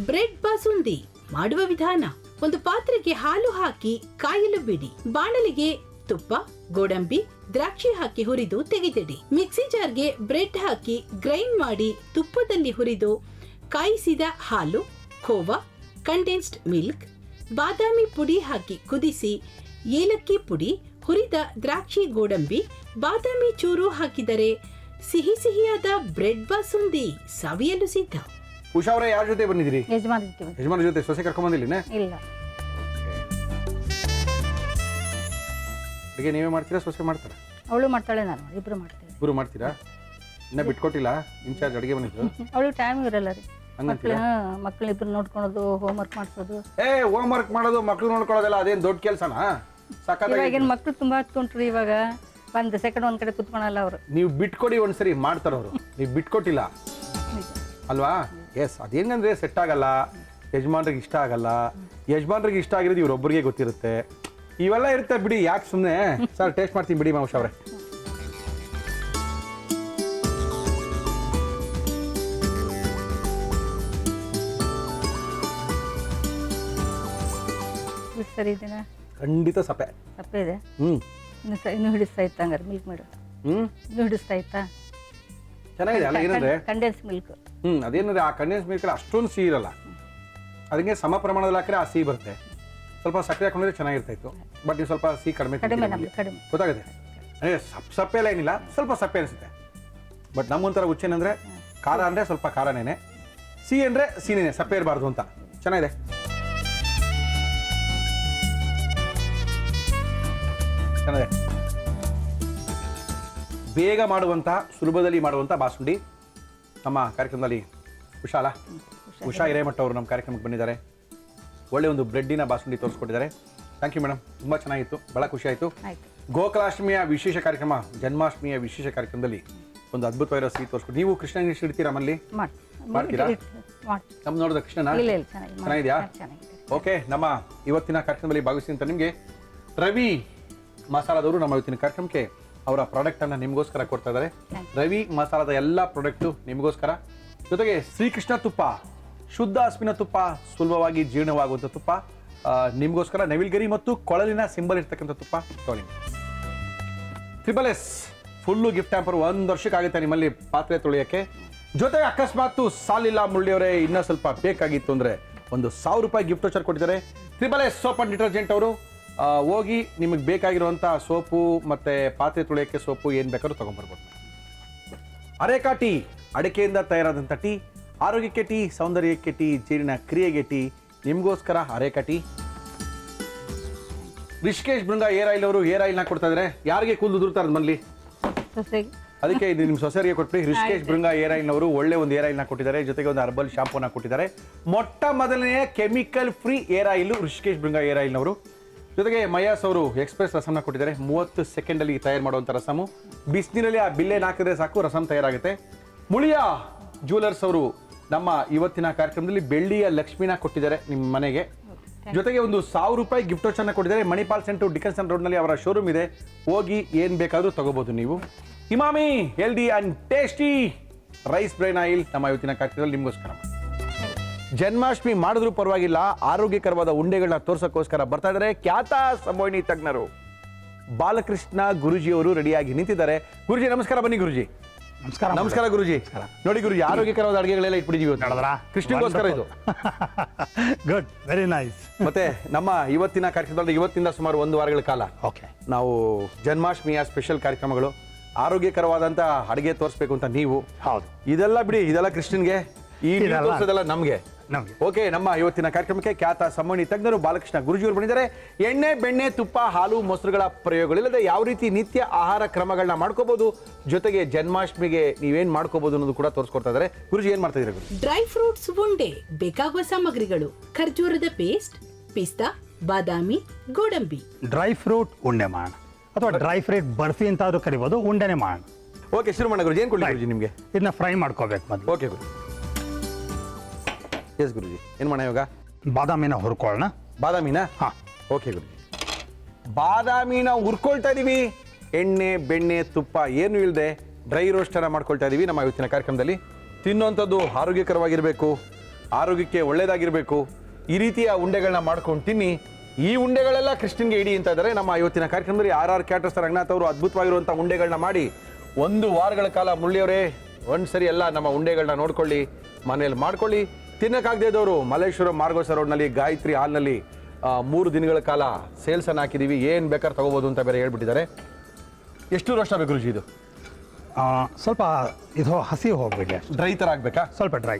Speaker 3: ಬ್ರೆಡ್ ಬಾಸುಂಡಿ ಮಾಡುವ ವಿಧಾನ: ಒಂದು ಪಾತ್ರೆಗೆ ಹಾಲು ಹಾಕಿ ಕಾಯಲು ಬಿಡಿ. ಬಾಣಲಿಗೆ ತುಪ್ಪ, ಗೋಡಂಬಿ, ದ್ರಾಕ್ಷಿ ಹಾಕಿ ಹುರಿದು ತೆಗೆದಿಡಿ. ಮಿಕ್ಸಿ ಜಾರ್ಗೆ ಬ್ರೆಡ್ ಹಾಕಿ ಗ್ರೈಂಡ್ ಮಾಡಿ ತುಪ್ಪದಲ್ಲಿ ಹುರಿದು ಕಾಯಿಸಿದ ಹಾಲು, ಖೋವಾ, ಕಂಡೆನ್ಸ್ಡ್ ಮಿಲ್ಕ್, ಬಾದಾಮಿ ಪುಡಿ ಹಾಕಿ ಕುದಿಸಿ ಏಲಕ್ಕಿ ಪುಡಿ, ಹುರಿದ ದ್ರಾಕ್ಷಿ, ಗೋಡಂಬಿ, ಬಾದಾಮಿ ಚೂರು ಹಾಕಿದರೆ ಸಿಹಿ ಸಿಹಿಯಾದ ಬ್ರೆಡ್ ಬಾಸುಂದಿ ಸವಿಯಲು ಸಿದ್ಧ.
Speaker 1: ಉಷಾ ಅವರೇ, ಯಾರ ಜೊತೆ ಬಂದಿದ್ದೀರಿ?
Speaker 4: ಯಜಮಾನ ಇರ್ತೀವಿ.
Speaker 1: ಯಜಮಾನ ಜೊತೆ. ಸೊಸೆ ಕರ್ಕೊಂಡ್ ಬಂದಿಲ್ಲ?
Speaker 4: ಇಲ್ಲ,
Speaker 1: ಅಡುಗೆ ನೀವೇ ಮಾಡ್ತೀರಾ, ಸೊಸೆ ಮಾಡ್ತಾರಾ?
Speaker 4: ಅವಳು ಮಾಡ್ತಾಳೆ, ನಾನು ಇಬ್ರು ಮಾಡ್ತೀವಿ.
Speaker 1: ಇಬ್ರು ಮಾಡ್ತೀರಾ? ಇನ್ನ ಬಿಟ್ಕೊಟ್ಟಿಲ್ಲ ಇನ್ಚಾರ್ಜ್ ಅಡುಗೆ ಬಂದಿದ್ದು?
Speaker 4: ಅವಳು ಟೈಮ್ ಇರಲ್ಲ ರೀ.
Speaker 1: ಹಂಗಂತೀರಾ?
Speaker 4: ಮಕ್ಕಳಿಬ್ರು ನೋಡ್ಕೊಳೋದು, ಹೋಮ್ ವರ್ಕ್ ಮಾಡಿಸೋದು.
Speaker 1: ಹೋಮ್ ವರ್ಕ್ ಮಾಡೋದು, ಮಕ್ಳು ನೋಡ್ಕೊಳ್ಳೋದೆಲ್ಲ ಅದೇನು ದೊಡ್ಡ ಕೆಲಸನಾ? ಸಾಕಾಗಿ
Speaker 4: ಇವಾಗಿನ ಮಕ್ಳು ತುಂಬಾ ತುಂಟ್ರಿ. ಇವಾಗ ಒಂದ್ ಸೆಕೆಂಡ್ ಒಂದ್ ಕಡೆ ಕುತ್ಕೊಳಲ್ಲ ಅವರು.
Speaker 1: ನೀವು ಬಿಟ್ಕೊಡಿ, ಒಂದ್ಸರಿ ಮಾಡ್ತಾರ ಅವರು. ನೀವು ಬಿಟ್ಕೊಟ್ಟಿಲ್ಲ ಅಲ್ವಾ? ಎಸ್, ಅದೇನಂದ್ರೆ ಸೆಟ್ ಆಗಲ್ಲ, ಯಜಮಾನ್ರಿಗೆ ಇಷ್ಟ ಆಗಲ್ಲ. ಯಜಮಾನ್ರಿಗೆ ಇಷ್ಟ ಆಗಿರೋದು ಇವ್ರೊಬ್ಬರಿಗೆ ಗೊತ್ತಿರುತ್ತೆ. ಇವೆಲ್ಲ ಇರುತ್ತೆ ಬಿಡಿ, ಯಾಕೆ ಸುಮ್ಮನೆ. ಸರ್ ಟೇಸ್ಟ್ ಮಾಡ್ತೀನಿ ಬಿಡಿ ಮಾಂಶ ಅವರೇ.
Speaker 4: ಸರಿ ಇದೀನ
Speaker 1: ಖಂಡಿತ ಸಪ್ಪೆ
Speaker 4: ಸಪ್ಪೆ ಇದೆ.
Speaker 1: ಹ್ಮ್
Speaker 4: ಇನ್ನು ಹಿಡಿಸ್ತಾ ಇತ್ತ ಹಂಗಾರೆ ಮಿಲ್ಕ್ ಮೇಡ್ ಇನ್ನು ಹಿಡಿಸ್ತಾ ಇತ್ತಾ?
Speaker 1: ಚೆನ್ನಾಗಿದೆ ಅಲ್ಲ. ಏನಂದ್ರೆ
Speaker 4: ಕಂಡೆನ್ಸ್ ಮಿಲ್ಕ್.
Speaker 1: ಅದೇನಂದ್ರೆ ಆ ಕಂಡೆನ್ಸ್ ಮಿಲ್ಕ್ ಅಷ್ಟೊಂದು ಸಿಹಿ ಇರಲ್ಲ, ಅದಕ್ಕೆ ಸಮ ಪ್ರಮಾಣದಲ್ಲಿ ಹಾಕಿದ್ರೆ ಆ ಸಿಹಿ ಬರುತ್ತೆ. ಸ್ವಲ್ಪ ಸಕ್ಕರೆ ಹಾಕೊಂಡ್ರೆ ಚೆನ್ನಾಗಿರ್ತಾ ಇತ್ತು. ಬಟ್ ನೀವು ಸ್ವಲ್ಪ ಸಿಹಿ ಕಡಿಮೆ
Speaker 4: ಕಡಿಮೆ ನಮ್ಗೆ ಕಡಿಮೆ.
Speaker 1: ಗೊತ್ತಾಗುತ್ತೆ. ಅಂದರೆ ಸಪ್ಪೆ ಎಲ್ಲ ಏನಿಲ್ಲ, ಸ್ವಲ್ಪ ಸಪ್ಪೆ ಅನಿಸುತ್ತೆ. ಬಟ್ ನಮ್ಮೊಂಥರ ಹುಚ್ಚೇನಂದ್ರೆ ಖಾರ ಅಂದರೆ ಸ್ವಲ್ಪ ಖಾರನೇನೆ, ಸಿಹಿ ಅಂದರೆ ಸಿಹಿನೇ, ಸಪ್ಪೆ ಇರಬಾರ್ದು ಅಂತ. ಚೆನ್ನಾಗಿದೆ. ಚೆನ್ನಾಗಿದೆ. ಬೇಗ ಮಾಡುವಂಥ, ಸುಲಭದಲ್ಲಿ ಮಾಡುವಂಥ ಬಾಸುಂಡಿ ನಮ್ಮ ಕಾರ್ಯಕ್ರಮದಲ್ಲಿ ಉಷಾ ಹಿರೇಮಠ ಅವರು ನಮ್ಮ ಕಾರ್ಯಕ್ರಮಕ್ಕೆ ಬಂದಿದ್ದಾರೆ. ಒಳ್ಳೆ ಒಂದು ಬ್ರೆಡ್ಡಿನ ಬಾಸುಂಡಿ ತೋರಿಸ್ಕೊಟ್ಟಿದ್ದಾರೆ. ಥ್ಯಾಂಕ್ ಯು ಮೇಡಮ್, ತುಂಬ ಚೆನ್ನಾಗಿತ್ತು, ಭಾಳ ಖುಷಿ ಆಯಿತು. ಗೋಕುಲಾಷ್ಟಮಿಯ ವಿಶೇಷ ಕಾರ್ಯಕ್ರಮ, ಜನ್ಮಾಷ್ಟಮಿಯ ವಿಶೇಷ ಕಾರ್ಯಕ್ರಮದಲ್ಲಿ ಒಂದು ಅದ್ಭುತವಾಗಿರೋ ಸಿಹಿ ತೋರಿಸ್ಕೊಟ್ಟು. ನೀವು ಕೃಷ್ಣ ಇಡ್ತೀರಾ ಮನೇಲಿ? ಮಾಡ್ತೀರಾ? ನಮ್ಮ ನೋಡಿದ ಕೃಷ್ಣನ ಚೆನ್ನಾಗಿದೆಯಾ? ಓಕೆ, ನಮ್ಮ ಇವತ್ತಿನ ಕಾರ್ಯಕ್ರಮದಲ್ಲಿ ಭಾಗವಹಿಸಿದಂಥ ನಿಮಗೆ ರವಿ ಮಸಾಲದವರು ನಮ್ಮ ಇವತ್ತಿನ ಕಾರ್ಯಕ್ರಮಕ್ಕೆ ಅವರ ಪ್ರಾಡಕ್ಟನ್ನು ನಿಮಗೋಸ್ಕರ ಕೊಡ್ತಾ ಇದ್ದಾರೆ. ರವಿ ಮಸಾಲದ ಎಲ್ಲ ಪ್ರಾಡಕ್ಟು ನಿಮಗೋಸ್ಕರ. ಜೊತೆಗೆ ಶ್ರೀಕೃಷ್ಣ ತುಪ್ಪ ಶುದ್ಧ ಹಸುವಿನ ತುಪ್ಪ, ಸುಲಭವಾಗಿ ಜೀರ್ಣವಾಗುವಂಥ ತುಪ್ಪ. ನಿಮಗೋಸ್ಕರ ನವಿಲ್ಗರಿ ಮತ್ತು ಕೊಳಲಿನ ಸಿಂಬಲ್ ಇರ್ತಕ್ಕಂಥ ತುಪ್ಪ ತೊಗೊಳ್ಳಿ. SSS ಫುಲ್ಲು ಗಿಫ್ಟ್ ಹ್ಯಾಂಪರ್ 1 ವರ್ಷಕ್ಕಾಗುತ್ತೆ ನಿಮ್ಮಲ್ಲಿ ಪಾತ್ರೆ ತೊಳೆಯೋಕ್ಕೆ. ಜೊತೆಗೆ ಅಕಸ್ಮಾತ್ ಸಾಲಿಲ್ಲ ಮುಳ್ಳಿಯವರೇ ಇನ್ನೂ ಸ್ವಲ್ಪ ಬೇಕಾಗಿತ್ತು ಅಂದರೆ ಒಂದು 1000 ರೂಪಾಯಿ ಗಿಫ್ಟ್ ವೋಚರ್ ಕೊಟ್ಟಿದ್ದಾರೆ SSS ಸೋಪ್ ಆ್ಯಂಡ್ ಡಿಟರ್ಜೆಂಟ್ ಅವರು. ಹೋಗಿ ನಿಮಗೆ ಬೇಕಾಗಿರುವಂಥ ಸೋಪು ಮತ್ತು ಪಾತ್ರೆ ತೊಳೆಯೋಕ್ಕೆ ಸೋಪು ಏನು ಬೇಕಾದ್ರೂ ತೊಗೊಂಬರ್ಬೋದು. ಅರೇಕಾ ಟೀ, ಅಡಿಕೆಯಿಂದ ತಯಾರಾದಂಥ ಟೀ, ಆರೋಗ್ಯಕ್ಕೆ ಟೀ, ಸೌಂದರ್ಯಕ್ಕೆ ಟೀ, ಜೀರ್ಣ ಕ್ರಿಯೆಗೆ ಟೀ, ನಿಮಗೋಸ್ಕರ areca tea. Rishikesh Bhringa hair oil ಅವರು ಏರ್ ಆಯಿಲ್ನ ಕೊಡ್ತಾ ಇದ್ದಾರೆ. ಯಾರಿಗೆ ಕೂದಲು ಉದುರ್ತಾರೆ ಮನೇಲಿ,
Speaker 4: ಸೊಸೆಗೆ
Speaker 1: ಅದಕ್ಕೆ ಇದು ನಿಮ್ಮ ಸೊಸೆರಿಗೆ ಕೊಟ್ಬಿಡಿ. ರಿಷಿಕೇಶ್ ಬೃಂಗ ಏರ್ ಆಯಿಲ್ನವರು ಒಳ್ಳೆ ಒಂದು ಏರ್ ಆಯಿಲ್ನ ಕೊಟ್ಟಿದ್ದಾರೆ, ಜೊತೆಗೆ ಒಂದು ಹರ್ಬಲ್ ಶಾಂಪೂನ ಕೊಟ್ಟಿದ್ದಾರೆ. ಮೊಟ್ಟ ಮೊದಲನೆಯ chemical free hair oil Rishikesh Bhringa hair ಆಯಿಲ್ನವರು. ಜೊತೆಗೆ ಮಯಾಸ್ ಅವರು ಎಕ್ಸ್ಪ್ರೆಸ್ ರಸಮ್ನ ಕೊಟ್ಟಿದ್ದಾರೆ. 30 ಸೆಕೆಂಡಲ್ಲಿ ತಯಾರು ಮಾಡುವಂಥ ರಸಮು. ಬಿಸಿನೀರಲ್ಲಿ ಆ ಬಿಲ್ಲೇನು ಹಾಕಿದ್ರೆ ಸಾಕು, ರಸಮ್ ತಯಾರಾಗುತ್ತೆ. ಮುಳಿಯಾ ಜ್ಯುವೆಲರ್ಸ್ ಅವರು ನಮ್ಮ ಇವತ್ತಿನ ಕಾರ್ಯಕ್ರಮದಲ್ಲಿ ಬೆಳ್ಳಿಯ ಲಕ್ಷ್ಮಿನ ಕೊಟ್ಟಿದ್ದಾರೆ ನಿಮ್ಮ ಮನೆಗೆ. ಜೊತೆಗೆ ಒಂದು 1000 ರೂಪಾಯಿ ಗಿಫ್ಟ್ ವೋಚರ್ನ ಕೊಟ್ಟಿದ್ದಾರೆ. ಮಣಿಪಾಲ್ ಸೆಂಟರ್ ಡಿಕನ್ಸನ್ ರೋಡ್ನಲ್ಲಿ ಅವರ ಶೋರೂಮ್ ಇದೆ. ಹೋಗಿ ಏನು ಬೇಕಾದರೂ ತಗೋಬೋದು ನೀವು. Emami healthy and tasty rice bran oil ನಮ್ಮ ಇವತ್ತಿನ ಕಾರ್ಯಕ್ರಮದಲ್ಲಿ ನಿಮಗೋಸ್ಕರ. ಜನ್ಮಾಷ್ಟಮಿ ಮಾಡಿದ್ರೂ ಪರವಾಗಿಲ್ಲ, ಆರೋಗ್ಯಕರವಾದ ಉಂಡೆಗಳನ್ನ ತೋರ್ಸೋಕ್ಕೋಸ್ಕರ ಬರ್ತಾ ಇದ್ದಾರೆ ಖ್ಯಾತ ಸಂಮೋಹಿನಿ ತಜ್ಞರು ಬಾಲಕೃಷ್ಣ ಗುರುಜಿಯವರು ರೆಡಿಯಾಗಿ ನಿಂತಿದ್ದಾರೆ. ಗುರುಜಿ ನಮಸ್ಕಾರ. ಬನ್ನಿ ಗುರುಜಿ.
Speaker 5: ನಮಸ್ಕಾರ.
Speaker 1: ನಮಸ್ಕಾರ ಗುರುಜಿ. ನೋಡಿ ಗುರುಜಿ, ಆರೋಗ್ಯಕರವಾದ ಅಡುಗೆಗಳೆಲ್ಲ ಇಟ್ಬಿಟ್ಟಿದ್ದೀವಿ ಕೃಷ್ಣಗೋಸ್ಕರ ಇದು.
Speaker 5: Good, very nice.
Speaker 1: ಮತ್ತೆ ನಮ್ಮ ಇವತ್ತಿನ ಕಾರ್ಯಕ್ರಮದಲ್ಲಿ ಇವತ್ತಿಂದ ಸುಮಾರು 1 ವಾರಗಳ ಕಾಲ
Speaker 5: ಓಕೆ,
Speaker 1: ನಾವು ಜನ್ಮಾಷ್ಟಮಿಯ ಸ್ಪೆಷಲ್ ಕಾರ್ಯಕ್ರಮಗಳು, ಆರೋಗ್ಯಕರವಾದಂಥ ಅಡುಗೆ ತೋರಿಸ್ಬೇಕು ಅಂತ ನೀವು.
Speaker 5: ಹೌದು,
Speaker 1: ಇದೆಲ್ಲ ಬಿಡಿ, ಇದೆಲ್ಲ ಕೃಷ್ಣನ್ಗೆ, ಈ ತೋರಿಸೋದೆಲ್ಲ ನಮಗೆ.
Speaker 5: ನಮಗೆ
Speaker 1: ಓಕೆ, ನಮ್ಮ ಇವತ್ತಿನ ಕಾರ್ಯಕ್ರಮಕ್ಕೆ ಖ್ಯಾತ ಸಂಮೋಹಿನಿ ತಜ್ಞರು ಬಾಲಕೃಷ್ಣ ಗುರುಜಿಯವರು ಬಂದಿದ್ದಾರೆ. ಎಣ್ಣೆ, ಬೆಣ್ಣೆ, ತುಪ್ಪ, ಹಾಲು, ಮೊಸರುಗಳ ಪ್ರಯೋಗಗಳಿಲ್ಲದೆ ಯಾವ ರೀತಿ ನಿತ್ಯ ಆಹಾರ ಕ್ರಮಗಳನ್ನ ಮಾಡ್ಕೋಬಹುದು, ಜೊತೆಗೆ ಜನ್ಮಾಷ್ಟಮಿಗೆ ನೀವೇನ್ ಮಾಡ್ಕೋಬಹುದು ಅನ್ನೋದು ಕೂಡ ತೋರಿಸ್ಕೊಡ್ತಾ ಇದ್ದಾರೆ. ಗುರುಜಿ ಏನ್ ಮಾಡ್ತಾ ಇದ್ದಾರೆ ಗುರು?
Speaker 3: ಡ್ರೈ ಫ್ರೂಟ್ಸ್ ಉಂಡೆ ಬೇಕಾಗುವ ಸಾಮಗ್ರಿಗಳು: ಖರ್ಜೂರದ ಪೇಸ್ಟ್, ಪಿಸ್ತಾ, ಬಾದಾಮಿ, ಗೋಡಂಬಿ.
Speaker 5: ಡ್ರೈ ಫ್ರೂಟ್ ಉಂಡೆ ಮಾಡೋಣ, ಅಥವಾ ಡ್ರೈ ಫ್ರೂಟ್ ಬರ್ಫಿ ಅಂತಾದ್ರೂ ಕರಿಬೋದು, ಉಂಡೆನೆ ಮಾಡೋಣ.
Speaker 1: ಓಕೆ, ಶುರು ಮಾಡೋಣ ಗುರುಜಿ. ಏನ್ ಕೊಡಿ ಗುರುಜಿ ನಿಮಗೆ?
Speaker 5: ಇದನ್ನ ಫ್ರೈ ಮಾಡ್ಕೋಬೇಕು ಮೊದಲು.
Speaker 1: ಓಕೆ ಗುರು. ಎಸ್ ಗುರುಜಿ, ಏನ್ ಮಾಡೋಣ ಇವಾಗ?
Speaker 5: ಬಾದಾಮಿನ ಹುರ್ಕೊಳ್ಳೋಣ.
Speaker 1: ಬಾದಾಮಿನ?
Speaker 5: ಹಾ,
Speaker 1: ಓಕೆ ಗುರುಜಿ. ಬಾದಾಮಿನ ಹುರ್ಕೊಳ್ತಾ ಇದೀವಿ. ಎಣ್ಣೆ, ಬೆಣ್ಣೆ, ತುಪ್ಪ ಏನು ಇಲ್ಲದೆ ಡ್ರೈ ರೋಸ್ಟನ್ನು ಮಾಡ್ಕೊಳ್ತಾ ಇದೀವಿ ನಮ್ಮ ಇವತ್ತಿನ ಕಾರ್ಯಕ್ರಮದಲ್ಲಿ. ತಿನ್ನುವಂಥದ್ದು ಆರೋಗ್ಯಕರವಾಗಿರಬೇಕು, ಆರೋಗ್ಯಕ್ಕೆ ಒಳ್ಳೆಯದಾಗಿರಬೇಕು. ಈ ರೀತಿಯ ಉಂಡೆಗಳನ್ನ ಮಾಡ್ಕೊಂಡು ತಿನ್ನಿ. ಈ ಉಂಡೆಗಳೆಲ್ಲ ಕೃಷ್ಣನ್ಗೆ ಇಡಿ ಅಂತ ಇದ್ದಾರೆ ನಮ್ಮ ಇವತ್ತಿನ ಕಾರ್ಯಕ್ರಮದಲ್ಲಿ. RR ಕ್ಯಾಟರ್ಸ್ ರಂಗನಾಥ್ ಅವರು ಅದ್ಭುತವಾಗಿರುವಂಥ ಉಂಡೆಗಳನ್ನ ಮಾಡಿ 1 ವಾರಗಳ ಕಾಲ ಮುಳ್ಳಿಯವರೇ ಒಂದ್ಸರಿ ಎಲ್ಲ ನಮ್ಮ ಉಂಡೆಗಳನ್ನ ನೋಡ್ಕೊಳ್ಳಿ, ಮನೆಯಲ್ಲಿ ಮಾಡ್ಕೊಳ್ಳಿ. ತಿನ್ನಕ್ಕಾಗದೇ ಇದ್ದವರು ಮಲ್ಲೇಶ್ವರಂ ಮಾರ್ಗೋಸ ರೋಡ್ನಲ್ಲಿ ಗಾಯತ್ರಿ ಹಾಲ್ನಲ್ಲಿ 3 ದಿನಗಳ ಕಾಲ ಸೇಲ್ಸನ್ನು ಹಾಕಿದ್ದೀವಿ. ಏನು ಬೇಕಾದ್ರೆ ತಗೋಬೋದು ಅಂತ ಬೇರೆ ಹೇಳ್ಬಿಟ್ಟಿದ್ದಾರೆ. ಎಷ್ಟು ರೋಸ್ಟ್ ಆಗಬೇಕು ಗುರುಜಿ ಇದು?
Speaker 5: ಸ್ವಲ್ಪ ಇದು ಹಸಿ ಹೋಗ್ಬಿಡಿ,
Speaker 1: ಡ್ರೈ ಥರ ಆಗಬೇಕಾ?
Speaker 5: ಸ್ವಲ್ಪ ಡ್ರೈ.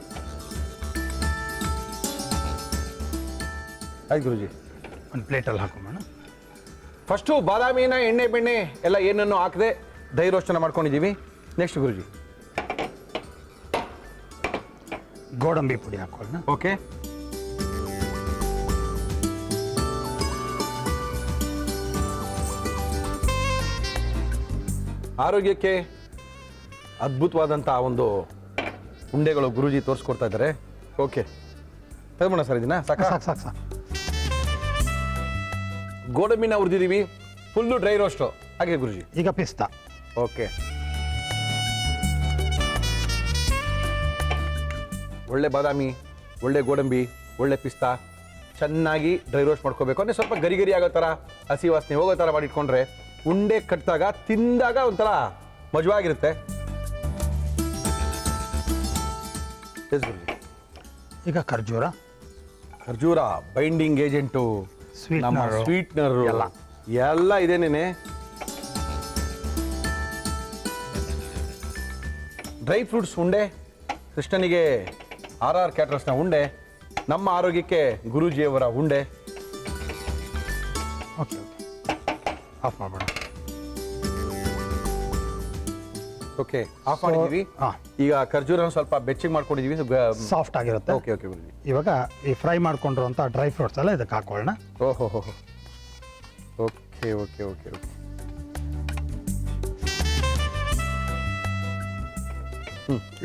Speaker 1: ಆಯ್ತು ಗುರುಜಿ.
Speaker 5: ಒಂದು ಪ್ಲೇಟಲ್ಲಿ ಹಾಕೋಣ.
Speaker 1: ಫಸ್ಟು ಬಾದಾಮಿನ ಎಣ್ಣೆ, ಬೆಣ್ಣೆ ಎಲ್ಲ ಏನನ್ನು ಹಾಕದೆ ಡ್ರೈ ರೋಸ್ಟನ್ನು ಮಾಡ್ಕೊಂಡಿದ್ದೀವಿ. ನೆಕ್ಸ್ಟ್ ಗುರುಜಿ
Speaker 5: ಗೋಡಂಬಿ ಪುಡಿ ಹಾಕೊಳ್ಳೋಣ.
Speaker 1: ಓಕೆ, ಆರೋಗ್ಯಕ್ಕೆ ಅದ್ಭುತವಾದಂಥ ಒಂದು ಉಂಡೆಗಳು ಗುರುಜಿ ತೋರಿಸ್ಕೊಡ್ತಾ ಇದ್ದಾರೆ. ಓಕೆ, ತಗೊಂಬೋಣ ಸರ್ ಇದನ್ನ. ಸಾಕು
Speaker 5: ಸಾಕು ಸಾಕು ಸಾಕು.
Speaker 1: ಗೋಡಂಬಿನ ಹುರಿದಿದ್ದೀವಿ, ಫುಲ್ಲು ಡ್ರೈ ರೋಸ್ಟು. ಹಾಗೆ ಗುರುಜಿ
Speaker 5: ಈಗ ಪಿಸ್ತಾ.
Speaker 1: ಓಕೆ, ಒಳ್ಳೆ ಬಾದಾಮಿ, ಒಳ್ಳೆ ಗೋಡಂಬಿ, ಒಳ್ಳೆ ಪಿಸ್ತಾ ಚೆನ್ನಾಗಿ ಡ್ರೈ ರೋಸ್ಟ್ ಮಾಡ್ಕೋಬೇಕು. ಅಂದರೆ ಸ್ವಲ್ಪ ಗರಿ ಗರಿ ಆಗೋ ಥರ, ಹಸಿ ವಾಸನೆ ಹೋಗೋ ಥರ ಮಾಡಿಟ್ಕೊಂಡ್ರೆ ಉಂಡೆ ಕಟ್ಟಿದಾಗ ತಿಂದಾಗ ಒಂಥರ ಮಜವಾಗಿರುತ್ತೆ.
Speaker 5: ಈಗ ಖರ್ಜೂರ.
Speaker 1: ಖರ್ಜೂರ ಬೈಂಡಿಂಗ್ ಏಜೆಂಟು, ನಮ್ಮ ಸ್ವೀಟ್ನರು ಎಲ್ಲ ಇದೇನೇನೆ. ಡ್ರೈ ಫ್ರೂಟ್ಸ್ ಉಂಡೆ, ಕೃಷ್ಣನಿಗೆ RR ಕ್ಯಾಟರರ್ಸ್ನ ಉಂಡೆ, ನಮ್ಮ ಆರೋಗ್ಯಕ್ಕೆ ಗುರೂಜಿಯವರ ಉಂಡೆ.
Speaker 5: ಓಕೆ ಓಕೆ, ಆಫ್ ಮಾಡೋಣ.
Speaker 1: ಓಕೆ, ಆಫ್ ಮಾಡಿದ್ದೀವಿ. ಈಗ ಖರ್ಜೂರ ಸ್ವಲ್ಪ ಬೆಚ್ಚಗೆ ಮಾಡ್ಕೊಂಡಿದ್ದೀವಿ,
Speaker 5: ಸಾಫ್ಟ್ ಆಗಿರುತ್ತೆ.
Speaker 1: ಓಕೆ ಓಕೆ ಗುರುಜಿ.
Speaker 5: ಇವಾಗ ಈ ಫ್ರೈ ಮಾಡ್ಕೊಂಡಿರುವಂಥ ಡ್ರೈ ಫ್ರೂಟ್ಸ್ ಎಲ್ಲ ಇದಕ್ಕೆ ಹಾಕೊಳ್ಳೋಣ.
Speaker 1: ಓಹೋ ಹೋ, ಓಕೆ ಓಕೆ ಓಕೆ ಓಕೆ.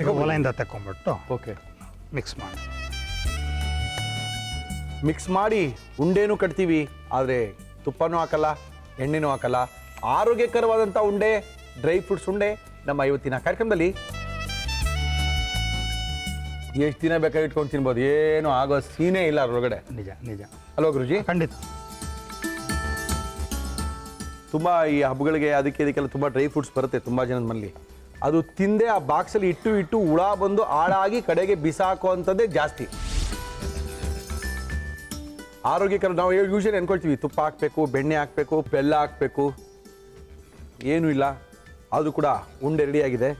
Speaker 5: ಈಗ ಒಲೆಯಿಂದ ತಕೊಂಡ್ಬಿಟ್ಟು
Speaker 1: ಓಕೆ
Speaker 5: ಮಿಕ್ಸ್ ಮಾಡಿ.
Speaker 1: ಮಿಕ್ಸ್ ಮಾಡಿ ಉಂಡೆನೂ ಕಟ್ತೀವಿ, ಆದರೆ ತುಪ್ಪನೂ ಹಾಕಲ್ಲ, ಎಣ್ಣೆನೂ ಹಾಕಲ್ಲ. ಆರೋಗ್ಯಕರವಾದಂಥ ಉಂಡೆ, ಡ್ರೈ ಫ್ರೂಟ್ಸ್ ಉಂಡೆ ನಮ್ಮ ಇವತ್ತಿನ ಕಾರ್ಯಕ್ರಮದಲ್ಲಿ. ಎಷ್ಟು ದಿನ ಬೇಕಾದ್ರೆ ಇಟ್ಕೊಂಡು ತಿನ್ಬೋದು, ಏನು ಆಗೋ ಸೀನೇ ಇಲ್ಲ ಅದ್ರೊಳಗಡೆ.
Speaker 5: ನಿಜ ನಿಜ
Speaker 1: ಅಲ್ವಾ ಗುರುಜಿ?
Speaker 5: ಖಂಡಿತ.
Speaker 1: ತುಂಬ ಈ ಹಬ್ಬಗಳಿಗೆ ಅದಕ್ಕೆ ಇದಕ್ಕೆಲ್ಲ ತುಂಬ ಡ್ರೈ ಫ್ರೂಟ್ಸ್ ಬರುತ್ತೆ ತುಂಬ ಜನದ ಮನೇಲಿ. ಅದು ತಿಂದೆ ಆ ಬಾಕ್ಸಲ್ಲಿ ಇಟ್ಟು ಹುಳ ಬಂದು ಹಾಳಾಗಿ ಕಡೆಗೆ ಬಿಸಾಕೋ ಅಂಥದ್ದೇ ಜಾಸ್ತಿ. ಆರೋಗ್ಯಕರ ನಾವು ಯೂಶಲಿ ಅನ್ಕೊಳ್ತೀವಿ ತುಪ್ಪ ಹಾಕಬೇಕು, ಬೆಣ್ಣೆ ಹಾಕಬೇಕು, ಬೆಲ್ಲ ಹಾಕಬೇಕು, ಏನೂ ಇಲ್ಲ. ಅದು ಕೂಡ ಉಂಡೆ ರೆಡಿಯಾಗಿದೆ.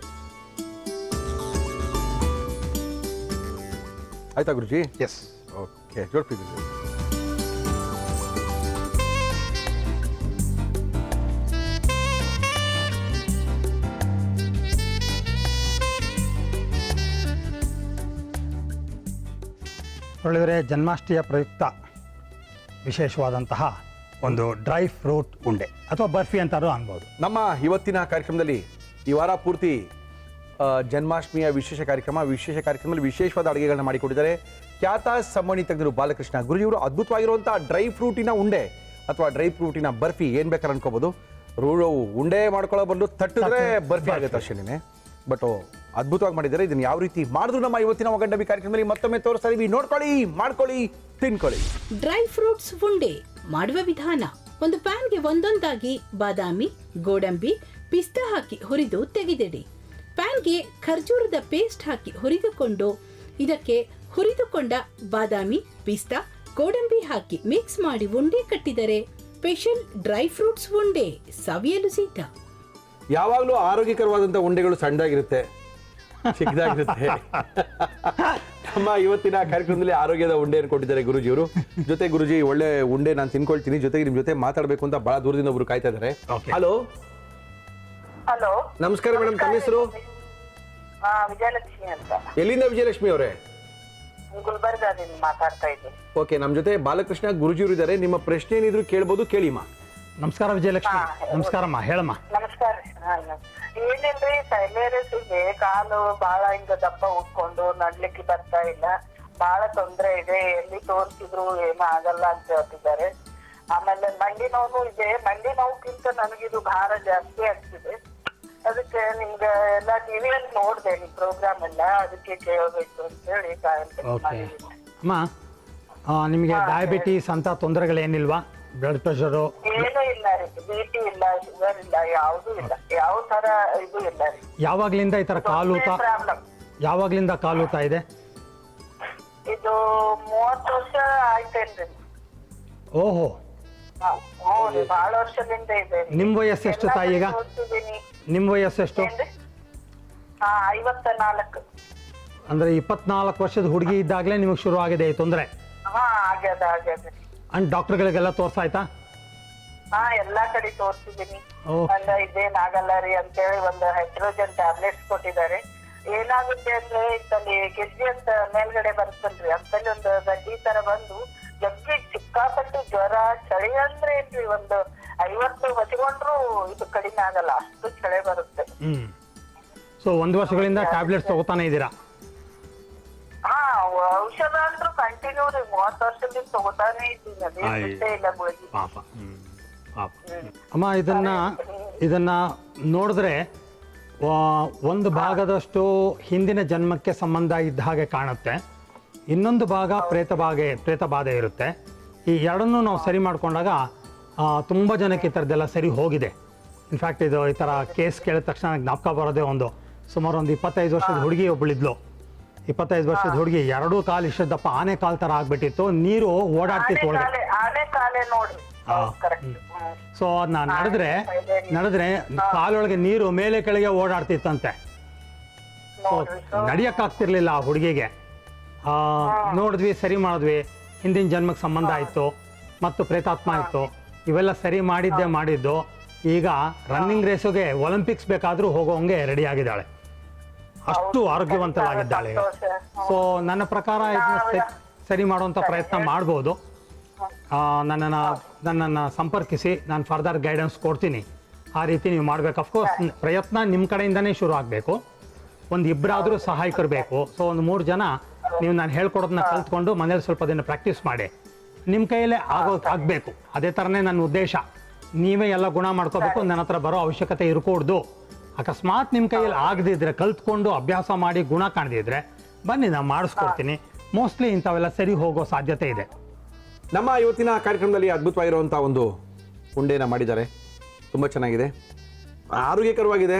Speaker 1: ಆಯ್ತಾ ಗುರುಜಿ?
Speaker 5: ಎಸ್.
Speaker 1: ಓಕೆ, ಜೋಡ್ಪಿ ಗುರುಜಿ.
Speaker 5: ಒಳ್ಳೆಯದರೆ ಜನ್ಮಾಷ್ಟಮಿಯ ಪ್ರಯುಕ್ತ ವಿಶೇಷವಾದಂತಹ ಒಂದು ಡ್ರೈ ಫ್ರೂಟ್ ಉಂಡೆ ಅಥವಾ ಬರ್ಫಿ ಅಂತಾರೂ ಅನ್ಬೋದು.
Speaker 1: ನಮ್ಮ ಇವತ್ತಿನ ಕಾರ್ಯಕ್ರಮದಲ್ಲಿ ಈ ವಾರ ಪೂರ್ತಿ ಜನ್ಮಾಷ್ಟಮಿಯ ವಿಶೇಷ ಕಾರ್ಯಕ್ರಮದಲ್ಲಿ ವಿಶೇಷವಾದ ಅಡುಗೆಗಳನ್ನ ಮಾಡಿಕೊಟ್ಟಿದ್ದಾರೆ ಖ್ಯಾತ ಸಂವಹನಿ ತಜ್ಞರು ಬಾಲಕೃಷ್ಣ ಗುರುಜಿಯವರು. ಅದ್ಭುತವಾಗಿರುವಂಥ ಡ್ರೈ ಫ್ರೂಟಿನ ಉಂಡೆ ಅಥವಾ ಡ್ರೈ ಫ್ರೂಟಿನ ಬರ್ಫಿ ಏನು ಬೇಕಾದ್ರೆ ಅನ್ಕೋಬೋದು. ಉಂಡೆ ಮಾಡ್ಕೊಳ್ಳೋ ಬಂದು ತಟ್ಟಿದ್ರೆ ಬರ್ಫಿ ಆಗುತ್ತೆ ಅಷ್ಟೇನೆ. ಬಟ್ ಅದ್ಭುತವಾಗಿ ಮಾಡಿದ್ದಾರೆ. ಇದನ್ನು ಯಾವ ರೀತಿ ಮಾಡಿದ್ರು ನಮ್ಮ ಇವತ್ತಿನ ಒಗಂಡಬಿ ಕಾರ್ಯಕ್ರಮದಲ್ಲಿ ಮತ್ತೊಮ್ಮೆ ತೋರಿಸ್ತಾ ಇದೀವಿ. ನೋಡ್ಕೊಳ್ಳಿ, ಮಾಡ್ಕೊಳ್ಳಿ, ತಿನ್ಕೊಳ್ಳಿ.
Speaker 3: ಡ್ರೈ ಫ್ರೂಟ್ಸ್ ಉಂಡೆ ಮಾಡುವ ವಿಧಾನ: ಒಂದು ಪ್ಯಾನ್ಗೆ ಒಂದೊಂದಾಗಿ ಬಾದಾಮಿ, ಗೋಡಂಬಿ, ಪಿಸ್ತಾ ಹಾಕಿ ಹುರಿದು ತೆಗೆದಿಡಿ. ಪ್ಯಾನ್ಗೆ ಖರ್ಜೂರದ ಪೇಸ್ಟ್ ಹಾಕಿ ಹುರಿದುಕೊಂಡು ಇದಕ್ಕೆ ಹುರಿದುಕೊಂಡ ಬಾದಾಮಿ, ಪಿಸ್ತಾ, ಗೋಡಂಬಿ ಹಾಕಿ ಮಿಕ್ಸ್ ಮಾಡಿ ಉಂಡೆ ಕಟ್ಟಿದರೆ ಸ್ಪೆಷಲ್ ಡ್ರೈ ಫ್ರೂಟ್ಸ್ ಉಂಡೆ ಸವಿಯಲು ಸಿದ್ಧ.
Speaker 1: ಯಾವಾಗಲೂ ಆರೋಗ್ಯಕರವಾದಂಥ ಉಂಡೆಗಳು ಸಣ್ಣದಾಗಿರುತ್ತೆ, ಚಿಕ್ಕದಾಗಿರುತ್ತೆ. ನಮ್ಮ ಇವತ್ತಿನ ಕಾರ್ಯಕ್ರಮದಲ್ಲಿ ಆರೋಗ್ಯದ ಉಂಡೆಯನ್ನು ಕೊಟ್ಟಿದ್ದಾರೆ ಗುರುಜಿಯವರು. ಜೊತೆ ಗುರುಜಿ ಒಳ್ಳೆ ಉಂಡೆ ನಾನು ತಿನ್ಕೊಳ್ತೀನಿ, ಜೊತೆಗೆ ನಿಮ್ ಜೊತೆ ಮಾತಾಡಬೇಕು ಅಂತ ಬಹಳ ದೂರದಿಂದ ಒಬ್ರು ಕಾಯ್ತಾ ಇದ್ದಾರೆ. ಹಲೋ
Speaker 6: ಹಲೋ,
Speaker 1: ನಮಸ್ಕಾರ ಮೇಡಮ್, ತಮ್ಮ ಹೆಸರು?
Speaker 6: ವಿಜಯಲಕ್ಷ್ಮಿ ಅಂತ.
Speaker 1: ಎಲ್ಲಿಂದ ವಿಜಯಲಕ್ಷ್ಮಿ ಅವರೇ?
Speaker 6: ಗುಲ್ಬರ್ಗಾದಿಂದ ಮಾತಾಡ್ತಾ ಇದ್ದೀನಿ.
Speaker 1: ಓಕೆ, ನಮ್ಮ ಜೊತೆ ಬಾಲಕೃಷ್ಣ ಗುರುಜಿಯವರು ಇದ್ದಾರೆ. ನಿಮ್ಮ ಪ್ರಶ್ನೆ ಏನಿದ್ರು ಕೇಳ್ಬೋದು, ಕೇಳಿಮ್ಮ.
Speaker 5: ನಮಸ್ಕಾರ ವಿಜಯಲಕ್ಷ್ಮಿ. ನಮಸ್ಕಾರಮ್ಮ, ಹೇಳಮ್ಮ.
Speaker 6: ನಮಸ್ಕಾರ. ಏನಿಲ್ರಿ, ಸೈಲೇರಿಸಿಗೆ ಕಾಲು ಬಹಳ ಹಿಂಗ ದಪ್ಪ ಉಟ್ಕೊಂಡು ನಡ್ಲಿಕ್ಕೆ ಬರ್ತಾ ಇಲ್ಲ, ಬಹಳ ತೊಂದ್ರೆ ಇದೆ. ಎಲ್ಲಿ ತೋರಿಸಿದ್ರು ಏನು ಆಗಲ್ಲ ಅಂತ ಹೇಳ್ತಿದ್ದಾರೆ. ಆಮೇಲೆ ಮಂಡಿ ನೋವು ಇದೆ. ಮಂಡಿ ನೋವುಕ್ಕಿಂತ ನನಗಿದು ಭಾರ ಜಾಸ್ತಿ ಆಗ್ತಿದೆ. ಅದಕ್ಕೆ ನಿಮ್ಗೆ ಎಲ್ಲ ಟಿವಿಯಲ್ಲಿ ನೋಡ್ದೆ ನಿಮ್ ಪ್ರೋಗ್ರಾಮ್ ಎಲ್ಲ, ಅದಕ್ಕೆ ಕೇಳಬೇಕು ಅಂತ ಹೇಳಿ
Speaker 5: ಅಮ್ಮ, ನಿಮಗೆ ಡಯಾಬಿಟೀಸ್ ಅಂತ ತೊಂದರೆಗಳೇನಿಲ್ವಾ? ಬ್ಲಡ್ ಪ್ರೆಷರು
Speaker 6: ಏನೂ ಇಲ್ಲ ರೀ, BP ಇಲ್ಲ, ಶುಗರ್ ಇಲ್ಲ, ಯಾವ್ದು ಇಲ್ಲ, ಯಾವ ತರ ಇದು ಇಲ್ಲ ರೀ.
Speaker 5: ಯಾವಾಗ್ಲಿಂದ ಈ ತರ ಕಾಲೂತ
Speaker 6: ಪ್ರಾಬ್ಲಮ್.
Speaker 5: ಯಾವಾಗ್ಲಿಂದ ಕಾಲೂತ ಇದೆ?
Speaker 6: ಇದು 30 ವರ್ಷ ಆಯ್ತೇನ್ರಿ.
Speaker 5: ಓಹೋ,
Speaker 6: ಹ್ಞೂ ರೀ, ಬಹಳ ವರ್ಷದಿಂದ ಇದೆ ರೀ.
Speaker 5: ನಿಮ್ ವಯಸ್ಸೆಷ್ಟು ತಾಯಿ ಈಗ?
Speaker 6: ತೋರ್ಸಿದೀನಿ.
Speaker 5: ನಿಮ್ ವಯಸ್ಸೆಷ್ಟು?
Speaker 6: ಏನ್ರಿ? 54.
Speaker 5: ಅಂದ್ರೆ 24 ವರ್ಷದ ಹುಡುಗಿ ಇದ್ದಾಗಲೇ ನಿಮಗೆ ಶುರು ಆಗಿದೆ ಈ ತೊಂದರೆ?
Speaker 6: ಆಗ್ಯದ ಆಗ್ಯದ.
Speaker 5: ಅಂಡ್ ಡಾಕ್ಟರ್ಗಳಿಗೆಲ್ಲ ತೋರ್ಸಾಯ್ತಾ?
Speaker 6: ಎಲ್ಲಾ ಕಡೆ ತೋರ್ಸಿದೀನಿ.
Speaker 5: Okay.
Speaker 6: ಅಂದ ಇದೇನ್ ಆಗಲ್ಲ ರೀ ಅಂತೇಳಿ ಒಂದು ಹೈಡ್ರೋಜನ್ ಟ್ಯಾಬ್ಲೆಟ್ಸ್ ಕೊಟ್ಟಿದ್ದಾರೆ. ಏನಾಗುತ್ತೆ ಅಂದ್ರೆ ಇತ್ತಲ್ಲಿ ಗೆಜ್ಜೆ ಅಂತ ಮೇಲ್ಗಡೆ ಬರುತ್ತಲ್ರಿ, ಅಂತಲ್ಲಿ ಒಂದು ಗಡ್ಡಿ ತರ ಬಂದು ಜಗ್ಗಿ ಸಿಕ್ಕಾಪಟ್ಟು ಜ್ವರ, ಚಳಿ ಅಂದ್ರೆ ಏನ್ರಿ, ಒಂದು 50 ಹೊಚ್ಕೊಂಡ್ರು ಇದು ಕಡಿಮೆ ಆಗಲ್ಲ, ಅಷ್ಟು ಚಳಿ ಬರುತ್ತೆ.
Speaker 5: ಸೊ 1 ವರ್ಷಗಳಿಂದ ಟ್ಯಾಬ್ಲೆಟ್ಸ್ ತಗೋತಾನೆ ಇದ್ದೀರಾ?
Speaker 6: ಔಷಧ ಅಂದ್ರೂ ಕಂಟಿನ್ಯೂ ರೀ, 30 ವರ್ಷದಿಂದ ತಗೋತಾನೆ ಇದ್ದೀನಿ, ಅದೇ ಬಿಟ್ಟೇ ಇಲ್ಲ ಗುಳಿಗೆ.
Speaker 5: ಪಾಪ. ಅಮ್ಮ, ಇದನ್ನ ನೋಡಿದ್ರೆ ಒಂದು ಭಾಗದಷ್ಟು ಹಿಂದಿನ ಜನ್ಮಕ್ಕೆ ಸಂಬಂಧ ಇದ್ದ ಹಾಗೆ ಕಾಣುತ್ತೆ, ಇನ್ನೊಂದು ಭಾಗ ಪ್ರೇತ ಬಾಧೆ ಇರುತ್ತೆ. ಈ ಎರಡನ್ನೂ ನಾವು ಸರಿ ಮಾಡ್ಕೊಂಡಾಗ ತುಂಬ ಜನಕ್ಕೆ ಈ ಥರದ್ದೆಲ್ಲ ಸರಿ ಹೋಗಿದೆ. ಇನ್ಫ್ಯಾಕ್ಟ್ ಇದು ಈ ಥರ ಕೇಸ್ ಕೇಳಿದ ತಕ್ಷಣ ಜ್ಞಾಪಕ ಬರೋದೇ ಸುಮಾರು ಒಂದು 25 ವರ್ಷದ ಹುಡುಗಿ ಒಬ್ಬಳಿದ್ಲು. 25 ವರ್ಷದ ಹುಡುಗಿ, 2 ಕಾಲು ಇಷ್ಟದಪ್ಪ ಆನೆ ಕಾಲ್ ತರ ಆಗ್ಬಿಟ್ಟಿತ್ತು, ನೀರು ಓಡಾಡ್ತಿತ್ತು ಒಳಗೆ. ಸೊ ಅದನ್ನ ನಡೆದ್ರೆ ಕಾಲೊಳಗೆ ನೀರು ಮೇಲೆ ಕೆಳಗೆ ಓಡಾಡ್ತಿತ್ತಂತೆ. ಸೊ ನಡಿಯಕ್ಕಾಗ್ತಿರ್ಲಿಲ್ಲ ಆ ಹುಡುಗಿಗೆ. ನೋಡಿದ್ವಿ, ಸರಿ ಮಾಡಿದ್ವಿ. ಹಿಂದಿನ ಜನ್ಮಕ್ಕೆ ಸಂಬಂಧ ಆಯ್ತು ಮತ್ತು ಪ್ರೇತಾತ್ಮ ಇತ್ತು, ಇವೆಲ್ಲ ಸರಿ ಮಾಡಿದ್ದು. ಈಗ ರನ್ನಿಂಗ್ ರೇಸಿಗೆ ಒಲಿಂಪಿಕ್ಸ್ ಬೇಕಾದ್ರೂ ಹೋಗೋಂಗೆ ರೆಡಿ ಆಗಿದ್ದಾಳೆ, ಅಷ್ಟು ಆರೋಗ್ಯವಂತಳಾಗಿದ್ದಾಳೆ. ಸೊ ನನ್ನ ಪ್ರಕಾರ ಇದನ್ನ ಸರಿ ಮಾಡುವಂಥ ಪ್ರಯತ್ನ ಮಾಡ್ಬೋದು. ನನ್ನನ್ನು ಸಂಪರ್ಕಿಸಿ, ನಾನು ಫರ್ದರ್ ಗೈಡೆನ್ಸ್ ಕೊಡ್ತೀನಿ. ಆ ರೀತಿ ನೀವು ಮಾಡ್ಬೇಕು. ಅಫ್ಕೋರ್ಸ್ ಪ್ರಯತ್ನ ನಿಮ್ಮ ಕಡೆಯಿಂದನೇ ಶುರು ಆಗಬೇಕು. ಒಂದು ಇಬ್ಬರಾದರೂ ಸಹಾಯಕರು ಬೇಕು. ಸೊ ಒಂದು 3 ಜನ ನೀವು ನಾನು ಹೇಳ್ಕೊಡೋದನ್ನ ಕಲ್ತ್ಕೊಂಡು ಮನೇಲಿ ಸ್ವಲ್ಪ ದಿನ ಪ್ರಾಕ್ಟೀಸ್ ಮಾಡಿ, ನಿಮ್ಮ ಕೈಯಲ್ಲೇ ಆಗಬೇಕು. ಅದೇ ಥರನೇ ನನ್ನ ಉದ್ದೇಶ. ನೀವೇ ಎಲ್ಲ ಗುಣ ಮಾಡ್ಕೋಬೇಕು, ನನ್ನ ಹತ್ರ ಬರೋ ಅವಶ್ಯಕತೆ ಇರಕೂಡ್ದು. ಅಕಸ್ಮಾತ್ ನಿಮ್ಮ ಕೈಯಲ್ಲಿ ಆಗದಿದ್ರೆ, ಕಲ್ತ್ಕೊಂಡು ಅಭ್ಯಾಸ ಮಾಡಿ ಗುಣ ಕಾಣದಿದ್ರೆ, ನನ್ನ ಹತ್ರ ಬನ್ನಿ. ನಾನು ನಿಮಗೆ ಗೈಡೆನ್ಸ್ ಕೊಡ್ತೀನಿ. ಬನ್ನಿ ನಾನು ಮಾಡಿಸ್ಕೊಡ್ತೀನಿ. ಮೋಸ್ಟ್ಲಿ ಇಂಥವೆಲ್ಲ ಸರಿ ಹೋಗೋ ಸಾಧ್ಯತೆ ಇದೆ.
Speaker 1: ನಮ್ಮ ಇವತ್ತಿನ ಕಾರ್ಯಕ್ರಮದಲ್ಲಿ ಅದ್ಭುತವಾಗಿರುವಂಥ ಒಂದು ಉಂಡೆನ ಮಾಡಿದ್ದಾರೆ. ತುಂಬ ಚೆನ್ನಾಗಿದೆ, ಆರೋಗ್ಯಕರವಾಗಿದೆ,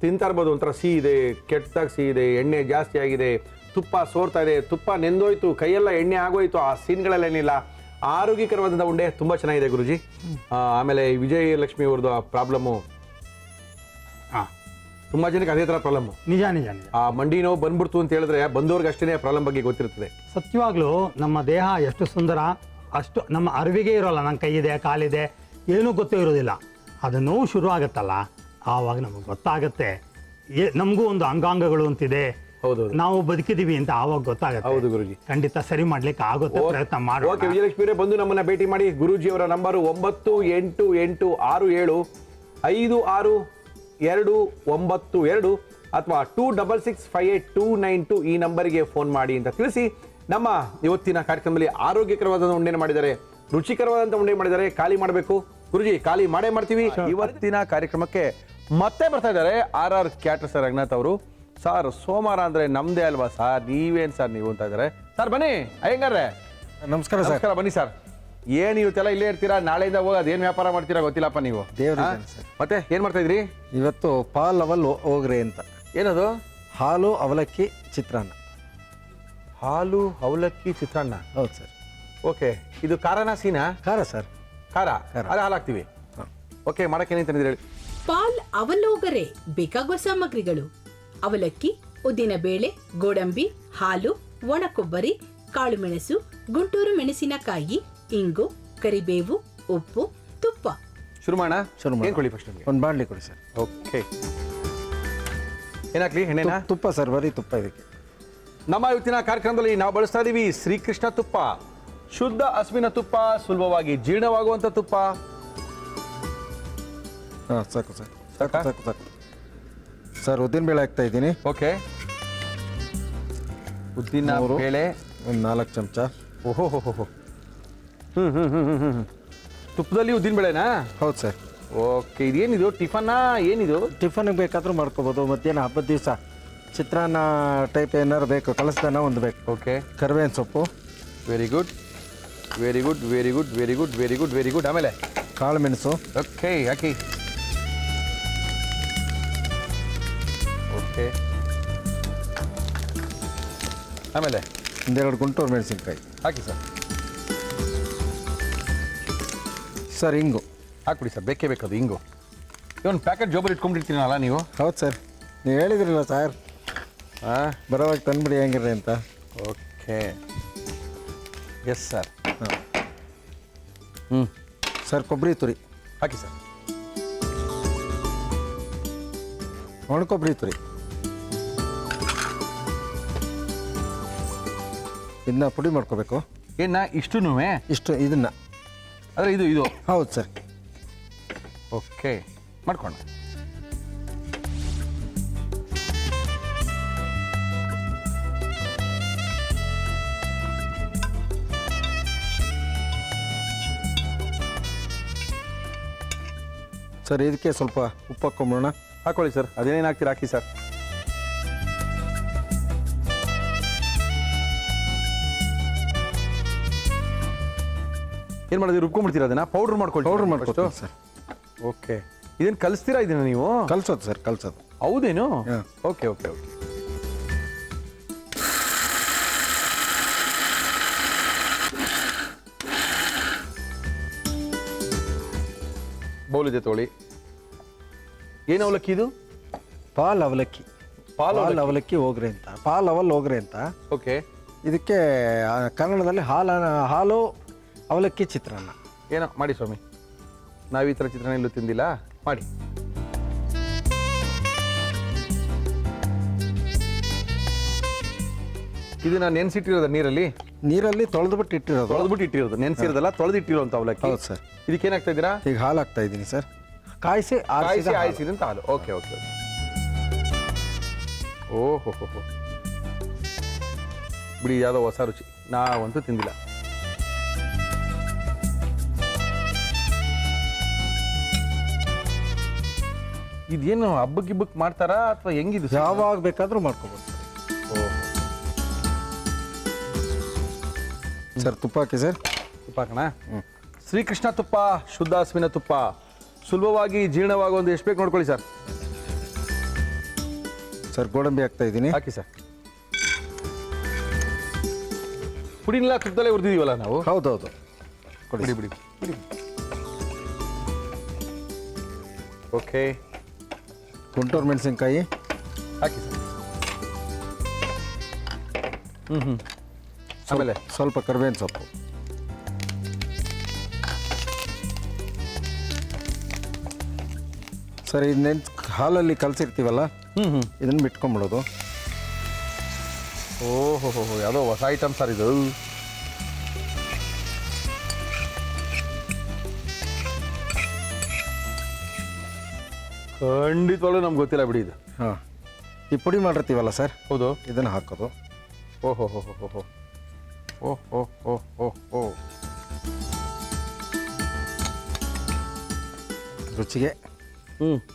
Speaker 1: ತಿಂತಾ ಇರ್ಬೋದು. ಒಂಥರ ಸಿಹಿ ಇದೆ, ಕೆಟ್ಟದಾಗ ಸಿಹಿ ಇದೆ, ಎಣ್ಣೆ ಜಾಸ್ತಿ ಆಗಿದೆ, ತುಪ್ಪ ಸೋರ್ತಾ ಇದೆ, ತುಪ್ಪ ನೆಂದೋಯ್ತು, ಕೈಯೆಲ್ಲ ಎಣ್ಣೆ ಆಗೋಯ್ತು, ಆ ಸೀನ್ಗಳಲ್ಲೇನಿಲ್ಲ. ಆರೋಗ್ಯಕರವಾದಂಥ ಉಂಡೆ ತುಂಬ ಚೆನ್ನಾಗಿದೆ ಗುರುಜಿ. ಆಮೇಲೆ ವಿಜಯಲಕ್ಷ್ಮಿ ಅವ್ರದ್ದು ಆ ಪ್ರಾಬ್ಲಮ್ಮು
Speaker 5: ಹಾಂ,
Speaker 1: ತುಂಬ ಜನಕ್ಕೆ ಅದೇ ಥರ ಪ್ರಾಬ್ಲಮ್ಮು.
Speaker 5: ನಿಜ ನಿಜ ನಿಜ.
Speaker 1: ಆ ಮಂಡಿ ನೋವು ಬಂದ್ಬಿಡ್ತು ಅಂತ ಹೇಳಿದ್ರೆ ಬಂದವ್ರಿಗೆ ಅಷ್ಟೇ ಪ್ರಾಬ್ಲಮ್ ಬಗ್ಗೆ ಗೊತ್ತಿರ್ತದೆ.
Speaker 5: ಸತ್ಯವಾಗ್ಲೂ ನಮ್ಮ ದೇಹ ಎಷ್ಟು ಸುಂದರ, ಅಷ್ಟು ನಮ್ಮ ಅರಿವಿಗೆ ಇರೋಲ್ಲ. ನನ್ನ ಕೈಯಿದೆ, ಕಾಲಿದೆ, ಏನೂ ಗೊತ್ತೇ ಇರೋದಿಲ್ಲ. ಅದು ನೋವು ಶುರು ಆಗುತ್ತಲ್ಲ, ಆವಾಗ ನಮಗೆ ಗೊತ್ತಾಗುತ್ತೆ ನಮಗೂ ಒಂದು ಅಂಗಾಂಗಗಳು ಅಂತಿದೆ,
Speaker 1: ಹೌದು,
Speaker 5: ನಾವು ಬದುಕಿದೀವಿ ಅಂತ ಆವಾಗ ಗೊತ್ತಾಗುತ್ತೆ.
Speaker 1: ಹೌದು ಗುರುಜಿ,
Speaker 5: ಖಂಡಿತ ಸರಿ ಮಾಡ್ಲಿಕ್ಕೆ ಆಗುತ್ತೆ, ಪ್ರಯತ್ನ ಮಾಡಿ.
Speaker 1: ಓಕೆ ವಿಜಯಲಕ್ಷ್ಮಿ ಅವರೇ, ಬಂದು ನಮ್ಮನ್ನ ಭೇಟಿ ಮಾಡಿ. ಗುರೂಜಿಯವರ ನಂಬರು 9886726292 ಅಥವಾ 26658292 ಈ ನಂಬರಿಗೆ ಫೋನ್ ಮಾಡಿ ಅಂತ ತಿಳಿಸಿ. ನಮ್ಮ ಇವತ್ತಿನ ಕಾರ್ಯಕ್ರಮದಲ್ಲಿ ಆರೋಗ್ಯಕರವಾದ ಉಂಡೆನ ಮಾಡಿದ್ದಾರೆ, ರುಚಿಕರವಾದಂಥ ಉಂಡೆ ಮಾಡಿದ್ದಾರೆ. ಖಾಲಿ ಮಾಡಬೇಕು ಗುರುಜಿ, ಖಾಲಿ ಮಾಡೇ ಮಾಡ್ತೀವಿ. ಇವತ್ತಿನ ಕಾರ್ಯಕ್ರಮಕ್ಕೆ ಮತ್ತೆ ಬರ್ತಾ ಇದ್ದಾರೆ RR ಕ್ಯಾಟರ್ಸ್ ರಂಗನಾಥ್ ಅವರು. ಸರ್, ಸೋಮವಾರ ಅಂದ್ರೆ ನಮ್ದೇ ಅಲ್ವಾ ಸರ್, ನೀವೇನ್ ಸರ್ ನೀವು ಅಂತ ಇದ್ದಾರೆ. ಸರ್ ಬನ್ನಿ ಅಯ್ಯಂಗಾರ್ರೆ.
Speaker 2: ನಮಸ್ಕಾರ ಸರ್.
Speaker 1: ನಮಸ್ಕಾರ, ಬನ್ನಿ ಸರ್. ಏನ್ ಇವತ್ತೆಲ್ಲ ಇಲ್ಲೇ ಇರ್ತೀರಾ, ನಾಳೆಯಿಂದ ಹೋಗಿ ಅದೇನ್ ವ್ಯಾಪಾರ ಮಾಡ್ತೀರಾ ಗೊತ್ತಿಲ್ಲಪ್ಪ ನೀವು.
Speaker 2: ದೇವ್ರಿಗೆ ಸರ್.
Speaker 1: ಮತ್ತೆ ಏನ್ ಮಾಡ್ತಾ ಇದ್ರಿ
Speaker 2: ಇವತ್ತು ಪಾಲ್ ಅವಲ್ ಹೋಗ್ರೆ ಅಂತ.
Speaker 1: ಏನದು?
Speaker 2: ಹಾಲು ಅವಲಕ್ಕಿ ಚಿತ್ರಾನ್ನ.
Speaker 1: ಹಾಲು ಅವಲಕ್ಕಿ ಚಿತ್ರಾನ್ನ.
Speaker 2: ಹೌದು ಸರ್.
Speaker 1: ಓಕೆ, ಇದು ಖಾರನ ಸೀನಾ?
Speaker 2: ಖಾರ ಸರ್.
Speaker 1: ಖಾರ, ಅದೇ ಹಾಲು ಹಾಕ್ತಿವಿ. ಓಕೆ, ಮಾಡಕ್ಕೆ ಏನೇನು ತಂದಿದ್ದೀರಿ ಹೇಳಿ.
Speaker 3: ಪಾಲ್ ಅವಲೋಗರೆ ಬೇಕಾಗುವ ಸಾಮಗ್ರಿಗಳು: ಅವಲಕ್ಕಿ, ಉದ್ದಿನಬೇಳೆ, ಗೋಡಂಬಿ, ಹಾಲು, ಒಣಕೊಬ್ಬರಿ, ಕಾಳುಮೆಣಸು, ಗುಂಟೂರು ಮೆಣಸಿನಕಾಯಿ, ಇಂಗು, ಕರಿಬೇವು, ಉಪ್ಪು, ತುಪ್ಪ.
Speaker 1: ಶುರು ಮಾಡೋಣ.
Speaker 2: ಶುರು ಮಾಡೋಣ.
Speaker 1: ಏನ್ ಕೊಡಿ ಫಸ್ಟ್ ನಿಮಗೆ?
Speaker 2: ಒಂದು ಬಾಣಲಿ ಕೊಡಿ ಸರ್.
Speaker 1: ಓಕೆ, ಏನಾಗ್ಲಿ? ಎಣ್ಣೆನಾ?
Speaker 2: ತುಪ್ಪ ಸರ್, ಬರೀ ತುಪ್ಪ ಇದಕ್ಕೆ.
Speaker 1: ನಮ್ಮ ಇವತ್ತಿನ ಕಾರ್ಯಕ್ರಮದಲ್ಲಿ ನಾವು ಬಳಸ್ತಾ ಇದೀವಿ ಶ್ರೀಕೃಷ್ಣ ತುಪ್ಪ, ಶುದ್ಧ ಹಸುವಿನ ತುಪ್ಪ, ಸುಲಭವಾಗಿ ಜೀರ್ಣವಾಗುವಂಥ ತುಪ್ಪ.
Speaker 2: ಹಾಂ, ಸಾಕು ಸರ್, ಸಾಕು
Speaker 1: ಸಾಕಾ?
Speaker 2: ಸಾಕು ಸಾಕು ಸರ್. ಉದ್ದಿನಬೇಳೆ ಹಾಕ್ತಾ ಇದ್ದೀನಿ.
Speaker 1: ಓಕೆ, ಉದ್ದಿನ
Speaker 2: ಮೂರು.
Speaker 1: ಬೇಳೆ
Speaker 2: ಒಂದು 4 ಚಮಚ.
Speaker 1: ಓಹೋ ಹೋ ಹೋ. ತುಪ್ಪದಲ್ಲಿ ಉದ್ದಿನ ಬೇಳೆನಾ?
Speaker 2: ಹೌದು ಸರ್.
Speaker 1: ಓಕೆ, ಇದೇನಿದು ಟಿಫನ್ನಾ ಏನಿದು?
Speaker 2: ಟಿಫನ್ಗೆ ಬೇಕಾದರೂ ಮಾಡ್ಕೋಬೋದು. ಮತ್ತೇನು ಹಬ್ಬದ ದಿವಸ ಚಿತ್ರಾನ್ನ ಟೈಪ್ ಏನಾರು ಬೇಕು, ಕಲಸ್ದಾನ ಒಂದು ಬೇಕು.
Speaker 1: ಓಕೆ,
Speaker 2: ಕರಿಬೇವಿನ ಸೊಪ್ಪು.
Speaker 1: Very good very good very good very good very good very good. ಆಮೇಲೆ
Speaker 2: ಕಾಳು ಮೆಣಸು.
Speaker 1: ಓಕೆ, ಹಾಕಿ. ಓಕೆ, ಆಮೇಲೆ
Speaker 2: 2 ಗುಂಟೂರು ಮೆಣಸಿನ್ಕಾಯಿ
Speaker 1: ಹಾಕಿ ಸರ್.
Speaker 2: ಸರ್. ಇಂಗು
Speaker 1: ಹಾಕ್ಬಿಡಿ ಸರ್, ಬೇಕೇ ಬೇಕದು ಇಂಗು. ಒಂದು ಪ್ಯಾಕೆಟ್ ಜೋಬಲ್ಲಿ ಇಟ್ಕೊಂಡಿರ್ತೀನಲ್ಲ ನೀವು?
Speaker 2: ಹೌದು ಸರ್, ನೀವು ಹೇಳಿದ್ರಲ್ಲ ಸರ್,
Speaker 1: ಹಾಂ,
Speaker 2: ಬರೋವಾಗ ತಂದುಬಿಡಿ ಹೆಂಗಿರ್ರಿ ಅಂತ.
Speaker 1: Okay, yes sir.
Speaker 2: ಹ್ಞೂ ಸರ್. ಕೊಬ್ಬರಿ ತುರಿ
Speaker 1: ಹಾಕಿ ಸರ್.
Speaker 2: ಒಣ ಕೊಬ್ಬರಿ ತುರಿ. ಇದನ್ನ ಪುಡಿ ಮಾಡ್ಕೋಬೇಕು.
Speaker 1: ಏನ ಇಷ್ಟುನೂ?
Speaker 2: ಇಷ್ಟು ಇದನ್ನು.
Speaker 1: ಅಂದರೆ ಇದು
Speaker 2: ಹೌದು ಸರ್.
Speaker 1: ಓಕೆ, ಮಾಡ್ಕೋಣ.
Speaker 2: ಸರ್, ಇದಕ್ಕೆ ಸ್ವಲ್ಪ ಉಪ್ಪು ಹಾಕ್ಕೊಂಬಿಡೋಣ.
Speaker 1: ಹಾಕೊಳ್ಳಿ ಸರ್, ಅದೇನೇನು ಹಾಕ್ತೀರಾ ಹಾಕಿ ಸರ್. ಏನು ಮಾಡೋದು? ರುಬ್ಕೊಂಡ್ಬಿಡ್ತೀರಾ ಅದನ್ನ? ಪೌಡ್ರ್ ಮಾಡ್ಕೊಳ್ಳಿ.
Speaker 2: ಪೌಡ್ರ್ ಮಾಡ್ಕೊಳ್ತೀನಿ ಸರ್.
Speaker 1: ಓಕೆ, ಇದನ್ನು ಕಲಿಸ್ತೀರಾ ಇದನ್ನ ನೀವು?
Speaker 2: ಕಲ್ಸೋದು ಸರ್, ಕಲ್ಸೋದು.
Speaker 1: ಹೌದೇನು?
Speaker 2: ಹಾಂ.
Speaker 1: Okay okay okay. ಬೌಲಿದೆ ತೊಗೊಳ್ಳಿ. ಏನು ಅವಲಕ್ಕಿ ಇದು?
Speaker 2: ಪಾಲ್ ಅವಲಕ್ಕಿ.
Speaker 1: ಪಾಲ್
Speaker 2: ಪಾಲ್ ಅವಲಕ್ಕಿ ಹೋಗ್ರೆ ಅಂತ. ಪಾಲ್ ಅವಲ್ ಹೋಗ್ರೆ ಅಂತ.
Speaker 1: ಓಕೆ,
Speaker 2: ಇದಕ್ಕೆ ಕನ್ನಡದಲ್ಲಿ ಹಾಲು ಅವಲಕ್ಕಿ ಚಿತ್ರಾನ್ನ.
Speaker 1: ಏನೋ ಮಾಡಿ ಸ್ವಾಮಿ, ನಾವು ಈ ಥರ ಚಿತ್ರಾನ್ನ ಎಲ್ಲೂ ತಿಂದಿಲ್ಲ, ಮಾಡಿ. ಇದನ್ನ ನೆನೆಸಿಟ್ಟಿರೋದ ನೀರಲ್ಲಿ?
Speaker 2: ನೀರಲ್ಲಿ ತೊಳೆದ್ಬಿಟ್ಟು ಇಟ್ಟಿರೋದು.
Speaker 1: ತೊಳೆದ್ಬಿಟ್ಟು ಇಟ್ಟಿರೋದು, ನೆನೆಸಿರೋದಲ್ಲ, ತೊಳೆದಿಟ್ಟಿರೋಂಥ ಅವಲಕ್ಕಿ.
Speaker 2: ಹೌದು ಸರ್.
Speaker 1: ಇದಕ್ಕೆ ಏನಾಗ್ತಾ ಇದ್ದೀರಾ?
Speaker 2: ಈಗ ಹಾಲು ಹಾಕ್ತಾ ಇದ್ದೀನಿ ಸರ್. ಕಾಯಿಸಿ
Speaker 1: ಆಯಿಸಿದಂತ ಹಾಲು. Okay okay. ಓಹೋ ಹೋ ಹೋ, ಬಿಡಿ, ಯಾವುದೋ ಹೊಸ ರುಚಿ, ನಾವಂತೂ ತಿಂದಿಲ್ಲ. ಇದೇನು ಹಬ್ಬಕ್ಕೆ ಮಾಡ್ತಾರಾ ಅಥವಾ ಹೆಂಗಿದು?
Speaker 2: ಯಾವಾಗ ಬೇಕಾದರೂ ಮಾಡ್ಕೋಬೋದು.
Speaker 1: ಓಹ್,
Speaker 2: ಸರ್ ತುಪ್ಪ ಹಾಕಿ ಸರ್.
Speaker 1: ತುಪ್ಪ ಹಾಕೋಣ. ಶ್ರೀಕೃಷ್ಣ ತುಪ್ಪ, ಶುದ್ಧ ಹಸುವಿನ ತುಪ್ಪ, ಸುಲಭವಾಗಿ ಜೀರ್ಣವಾಗೋ ಒಂದು ಎಷ್ಟು ಬೇಕು ನೋಡ್ಕೊಳ್ಳಿ ಸರ್.
Speaker 2: ಸರ್ ಗೋಡಂಬಿ ಹಾಕ್ತಾ ಇದ್ದೀನಿ.
Speaker 1: ಹಾಕಿ ಸರ್. ಪುಡಿನೆಲ್ಲ ತುಪ್ಪದಲ್ಲೇ ಹುರಿದಿದ್ದೀವಲ್ಲ ನಾವು.
Speaker 2: ಹೌದೌದು
Speaker 1: ಬಿಡಿ ಬಿಡಿ ಬಿಡಿ. ಓಕೆ,
Speaker 2: ಗುಂಟೂರು ಮೆಣಸಿನ್ಕಾಯಿ
Speaker 1: ಹಾಕಿ ಸರ್. ಆಮೇಲೆ
Speaker 2: ಸ್ವಲ್ಪ ಕರಿಬೇವಿನ ಸೊಪ್ಪು. ಸರ್ ಇದು ಹಾಲಲ್ಲಿ ಕಲಸಿರ್ತೀವಲ್ಲ, ಇದನ್ನು ಬಿಟ್ಕೊಂಬಿಡೋದು.
Speaker 1: ಓಹೋ ಯಾವುದೋ ಹೊಸ ಐಟಮ್ ಸರ್ ಇದು. ಖಂಡಿತವಾಗ್ಲೂ ನಮ್ಗೆ ಗೊತ್ತಿಲ್ಲ ಬಿಡಿ ಇದು.
Speaker 2: ಹಾಂ, ಈ ಪುಡಿ ಮಾಡಿರ್ತೀವಲ್ಲ ಸರ್,
Speaker 1: ಹೌದು,
Speaker 2: ಇದನ್ನು ಹಾಕೋದು.
Speaker 1: ಓಹೋ ಹೋ ಹೋ ಹೋ ಓಹ್ ಓಹ್ ಓಹ್ ಓಹ್ ಓಹ್.
Speaker 2: ರುಚಿಗೆ